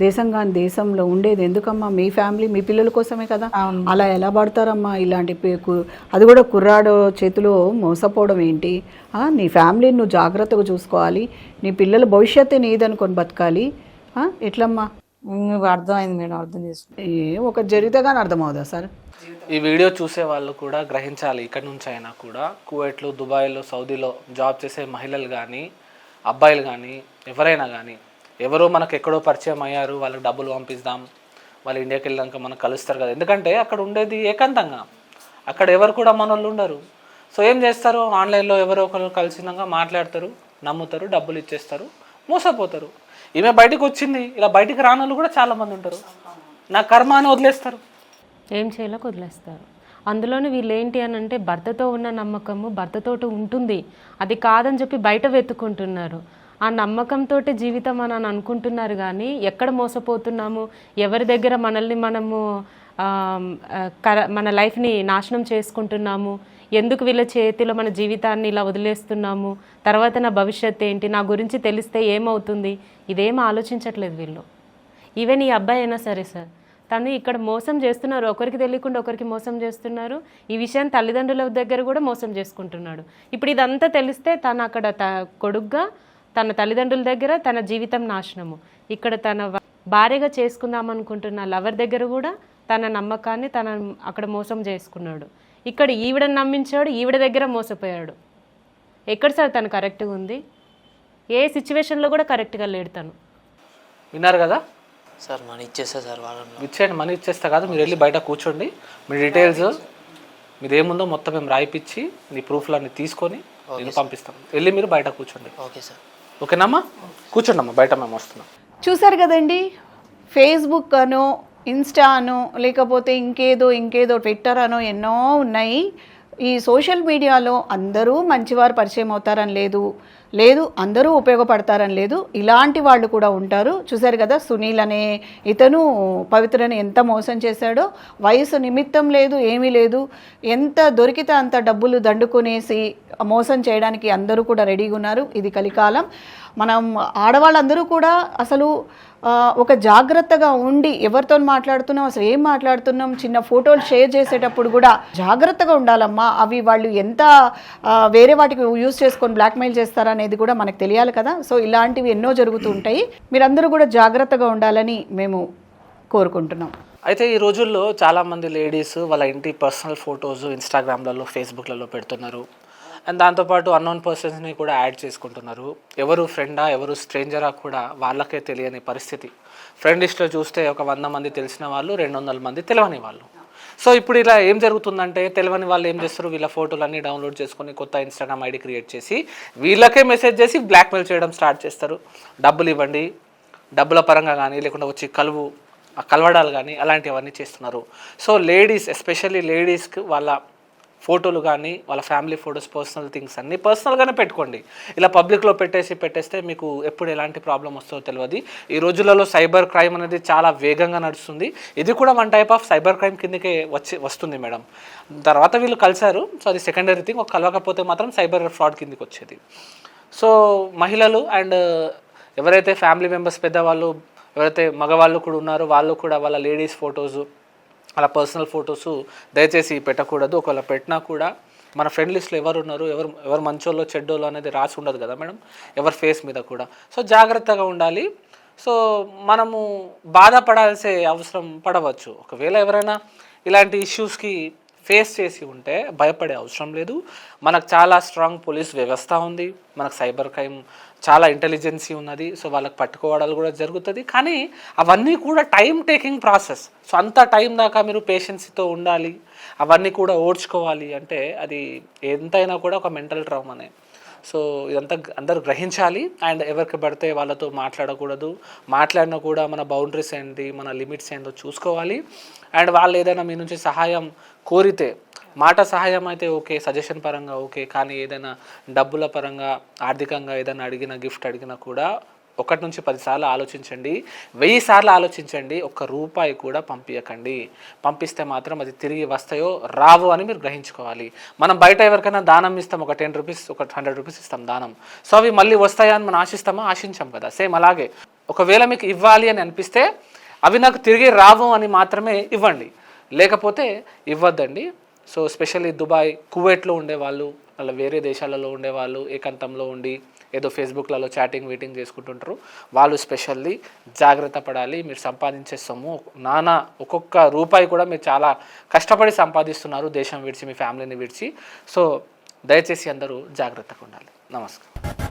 దేశంలో ఉండేది ఎందుకమ్మా? మీ ఫ్యామిలీ, మీ పిల్లల కోసమే కదా. అలా ఎలా పడతారమ్మా ఇలాంటి అది కూడా కుర్రాడు చేతిలో మోసపోవడం ఏంటి? నీ ఫ్యామిలీని నువ్వు జాగ్రత్తగా చూసుకోవాలి. నీ పిల్లల భవిష్యత్తు నీదనుకొని బతకాలి. ఎట్లమ్మా? అర్థమైంది మేడం, అర్థం చేసుకుంటాం. ఒక జరిగితే కానీ అర్థమవుదా సార్? ఈ వీడియో చూసే వాళ్ళు కూడా గ్రహించాలి. ఇక్కడ నుంచి అయినా కూడా కువైట్లో, దుబాయ్లో, సౌదీలో జాబ్ చేసే మహిళలు కానీ, అబ్బాయిలు కానీ, ఎవరైనా కానీ, ఎవరో మనకు ఎక్కడో పరిచయం అయ్యారు, వాళ్ళకి డబ్బులు పంపిస్తాం, వాళ్ళు ఇండియాకి వెళ్ళాక మనకు కలుస్తారు కదా. ఎందుకంటే అక్కడ ఉండేది ఏకాంతంగా, అక్కడ ఎవరు కూడా మన వాళ్ళు ఉండరు. సో ఏం చేస్తారు, ఆన్లైన్లో ఎవరో ఒకరు కలిసినాక మాట్లాడతారు, నమ్ముతారు, డబ్బులు ఇచ్చేస్తారు, మోసపోతారు. ఈమె బయటకు వచ్చింది, ఇలా బయటికి రాని వాళ్ళు కూడా చాలామంది ఉంటారు. నా కర్మ అని వదిలేస్తారు, ఏం చేయలేక వదిలేస్తారు. అందులోనూ వీళ్ళు ఏంటి అని అంటే భర్తతో ఉన్న నమ్మకము భర్తతో ఉంటుంది, అది కాదని చెప్పి బయట వెతుక్కుంటున్నారు. ఆ నమ్మకంతో జీవితం అని అనుకుంటున్నారు కానీ ఎక్కడ మోసపోతున్నాము, ఎవరి దగ్గర మనల్ని మనము మన లైఫ్ని నాశనం చేసుకుంటున్నాము, ఎందుకు వీళ్ళ చేతిలో మన జీవితాన్ని ఇలా వదిలేస్తున్నాము, తర్వాత నా భవిష్యత్తు ఏంటి, నా గురించి తెలిస్తే ఏమవుతుంది, ఇదేం ఆలోచించట్లేదు వీళ్ళు. ఈవెన్ ఈ అబ్బాయి అయినా సరే సార్, తను ఇక్కడ మోసం చేస్తున్నారు, ఒకరికి తెలియకుండా ఒకరికి మోసం చేస్తున్నారు. ఈ విషయాన్ని తల్లిదండ్రుల దగ్గర కూడా మోసం చేసుకుంటున్నాడు. ఇప్పుడు ఇదంతా తెలిస్తే తను అక్కడ కొడుగ్గా తన తల్లిదండ్రుల దగ్గర తన జీవితం నాశనము, ఇక్కడ తన భార్యగా చేసుకుందాం అనుకుంటున్న లవర్ దగ్గర కూడా తన నమ్మకాన్ని తన అక్కడ మోసం చేసుకున్నాడు. ఇక్కడ ఈవిడని నమ్మించాడు, ఈవిడ దగ్గర మోసపోయాడు. ఎక్కడ సార్ తను కరెక్ట్గా ఉంది? ఏ సిచ్యువేషన్లో కూడా కరెక్ట్గా లేడు తను. విన్నారు కదా సార్? మనీ ఇచ్చేస్తా సార్, వారంలో ఇచ్చేయండి. మనీ ఇచ్చేస్తా కాదు, మీరు వెళ్ళి బయట కూర్చోండి, మీ డీటెయిల్స్ మీదేముందో మొత్తం మేము రాయిపించి నీ ప్రూఫ్లన్నీ తీసుకొని నేను పంపిస్తాం. వెళ్ళి మీరు బయట కూర్చోండి. Okay sir. ఓకేనమ్మా? కూర్చోండి అమ్మా, బయట మేము వస్తున్నాం. చూసారు కదండి, ఫేస్బుక్ అనో, ఇన్స్టా అనో, లేకపోతే ఇంకేదో ట్విట్టర్ అనో ఎన్నో ఉన్నాయి. ఈ సోషల్ మీడియాలో అందరూ మంచివారు పరిచయం అవుతారని లేదు అందరూ ఉపయోగపడతారని లేదు, ఇలాంటి వాళ్ళు కూడా ఉంటారు. చూశారు కదా, సునీల్ అనే ఇతను పవిత్రని ఎంత మోసం చేశాడో. వయసు నిమిత్తం లేదు, ఏమీ లేదు, ఎంత దొరికితే అంత డబ్బులు దండుకునేసి మోసం చేయడానికి అందరూ కూడా రెడీగా ఉన్నారు. ఇది కలికాలం. మనం ఆడవాళ్ళందరూ కూడా అసలు ఒక జాగ్రత్తగా ఉండి ఎవరితో మాట్లాడుతున్నాం, అసలు ఏం మాట్లాడుతున్నాం, చిన్న ఫోటోలు షేర్ చేసేటప్పుడు కూడా జాగ్రత్తగా ఉండాలమ్మా. అవి వాళ్ళు ఎంత వేరే వాటికి యూజ్ చేసుకొని బ్లాక్మెయిల్ చేస్తారా అనేది కూడా మనకు తెలియాలి కదా. సో ఇలాంటివి ఎన్నో జరుగుతూ ఉంటాయి. మీరందరూ కూడా జాగ్రత్తగా ఉండాలని మేము కోరుకుంటున్నాం. అయితే ఈ రోజుల్లో చాలామంది లేడీస్ వాళ్ళ ఇంటి పర్సనల్ ఫొటోస్ ఇన్స్టాగ్రామ్లలో ఫేస్బుక్లలో పెడుతున్నారు. అండ్ దాంతోపాటు అన్నోన్ పర్సన్స్ని కూడా యాడ్ చేసుకుంటున్నారు. ఎవరు ఫ్రెండా ఎవరు స్ట్రేంజరా కూడా వాళ్ళకే తెలియని పరిస్థితి. ఫ్రెండ్ లిస్ట్లో చూస్తే ఒక 100 మంది తెలిసిన వాళ్ళు, 200 మంది తెలియని వాళ్ళు. సో ఇప్పుడు ఇలా ఏం జరుగుతుందంటే తెలియని వాళ్ళు ఏం చేస్తారు, వీళ్ళ ఫోటోలన్నీ డౌన్లోడ్ చేసుకొని కొత్త ఇన్స్టాగ్రామ్ ఐడి క్రియేట్ చేసి వీళ్ళకే మెసేజ్ చేసి బ్లాక్మెయిల్ చేయడం స్టార్ట్ చేస్తారు. డబ్బులు ఇవ్వండి, డబ్బుల పరంగా కానీ లేకుండా వచ్చి కలవడాలు కానీ అలాంటివన్నీ చేస్తున్నారు. సో లేడీస్, ఎస్పెషల్లీ లేడీస్కి వాళ్ళ ఫోటోలు కానీ వాళ్ళ ఫ్యామిలీ ఫొటోస్, పర్సనల్ థింగ్స్ అన్నీ పర్సనల్గానే పెట్టుకోండి. ఇలా పబ్లిక్లో పెట్టేస్తే మీకు ఎప్పుడు ఎలాంటి ప్రాబ్లం వస్తుందో తెలియదు. ఈ రోజులలో సైబర్ క్రైమ్ అనేది చాలా వేగంగా నడుస్తుంది. ఇది కూడా one type of cyber crime కిందకే వస్తుంది మేడం. తర్వాత వీళ్ళు కలిశారు, సో అది సెకండరీ థింగ్. కలవకపోతే మాత్రం సైబర్ ఫ్రాడ్ కిందకి వచ్చేది. సో మహిళలు అండ్ ఎవరైతే ఫ్యామిలీ మెంబర్స్, పెద్దవాళ్ళు, ఎవరైతే మగవాళ్ళు కూడా ఉన్నారో వాళ్ళు కూడా వాళ్ళ లేడీస్ ఫొటోసు, అలా పర్సనల్ ఫొటోస్ దయచేసి పెట్టకూడదు. ఒకవేళ పెట్టినా కూడా మన ఫ్రెండ్ లిస్ట్లో ఎవరు ఉన్నారు, ఎవరు మంచోళ్ళు చెడ్డోళ్ళు అనేది రాసి ఉండదు కదా మేడం, ఎవరి ఫేస్ మీద కూడా. సో జాగ్రత్తగా ఉండాలి. సో మనము బాధపడాల్సే అవసరం పడవచ్చు. ఒకవేళ ఎవరైనా ఇలాంటి ఇష్యూస్కి ఫేస్ చేసి ఉంటే భయపడే అవసరం లేదు. మనకు చాలా స్ట్రాంగ్ పోలీస్ వ్యవస్థ ఉంది, మనకు సైబర్ క్రైమ్ చాలా ఇంటెలిజెన్సీ ఉన్నది. సో వాళ్ళకి పట్టుకోవడాలు కూడా జరుగుతుంది. కానీ అవన్నీ కూడా టైం టేకింగ్ ప్రాసెస్. సో అంత టైం దాకా మీరు పేషెన్సీతో ఉండాలి, అవన్నీ కూడా ఓడ్చుకోవాలి. అంటే అది ఎంతైనా కూడా ఒక మెంటల్ ట్రామానే. సో ఇదంతా అందరూ గ్రహించాలి. అండ్ ఎవరికి పడితే వాళ్ళతో మాట్లాడకూడదు. మాట్లాడినా కూడా మన బౌండరీస్ ఏంటి, మన లిమిట్స్ ఏంటో చూసుకోవాలి. అండ్ వాళ్ళు ఏదైనా మీ నుంచి సహాయం కోరితే, మాట సహాయం అయితే ఓకే, సజెషన్ పరంగా ఓకే, కానీ ఏదైనా డబ్బుల పరంగా ఆర్థికంగా ఏదైనా అడిగినా, గిఫ్ట్ అడిగినా కూడా 1 నుంచి 10 సార్లు ఆలోచించండి, 1000 సార్లు ఆలోచించండి. ₹1 కూడా పంపించకండి. పంపిస్తే మాత్రం అది తిరిగి వస్తాయో రావో అని మీరు గ్రహించుకోవాలి. మనం బయట ఎవరికైనా దానం ఇస్తాం, ఒక ₹10 ఒక ₹100 ఇస్తాం దానం. సో అవి మళ్ళీ వస్తాయా అని మనం ఆశిస్తామా? ఆశించాం కదా. సేమ్ అలాగే ఒకవేళ మీకు ఇవ్వాలి అని అనిపిస్తే అవి నాకు తిరిగి రావు అని మాత్రమే ఇవ్వండి, లేకపోతే ఇవ్వద్దండి. సో స్పెషల్లీ దుబాయ్, కువైట్లో ఉండేవాళ్ళు, అలా వేరే దేశాలలో ఉండేవాళ్ళు ఏకాంతంలో ఉండి ఏదో ఫేస్బుక్లలో చాటింగ్ చేసుకుంటుంటారు, వాళ్ళు స్పెషల్లీ జాగ్రత్త పడాలి. మీరు సంపాదించే సొమ్ము ఒక్కొక్క రూపాయి కూడా మీరు చాలా కష్టపడి సంపాదిస్తున్నారు, దేశం విడిచి, మీ ఫ్యామిలీని విడిచి. సో దయచేసి అందరూ జాగ్రత్తగా ఉండాలి. నమస్కారం.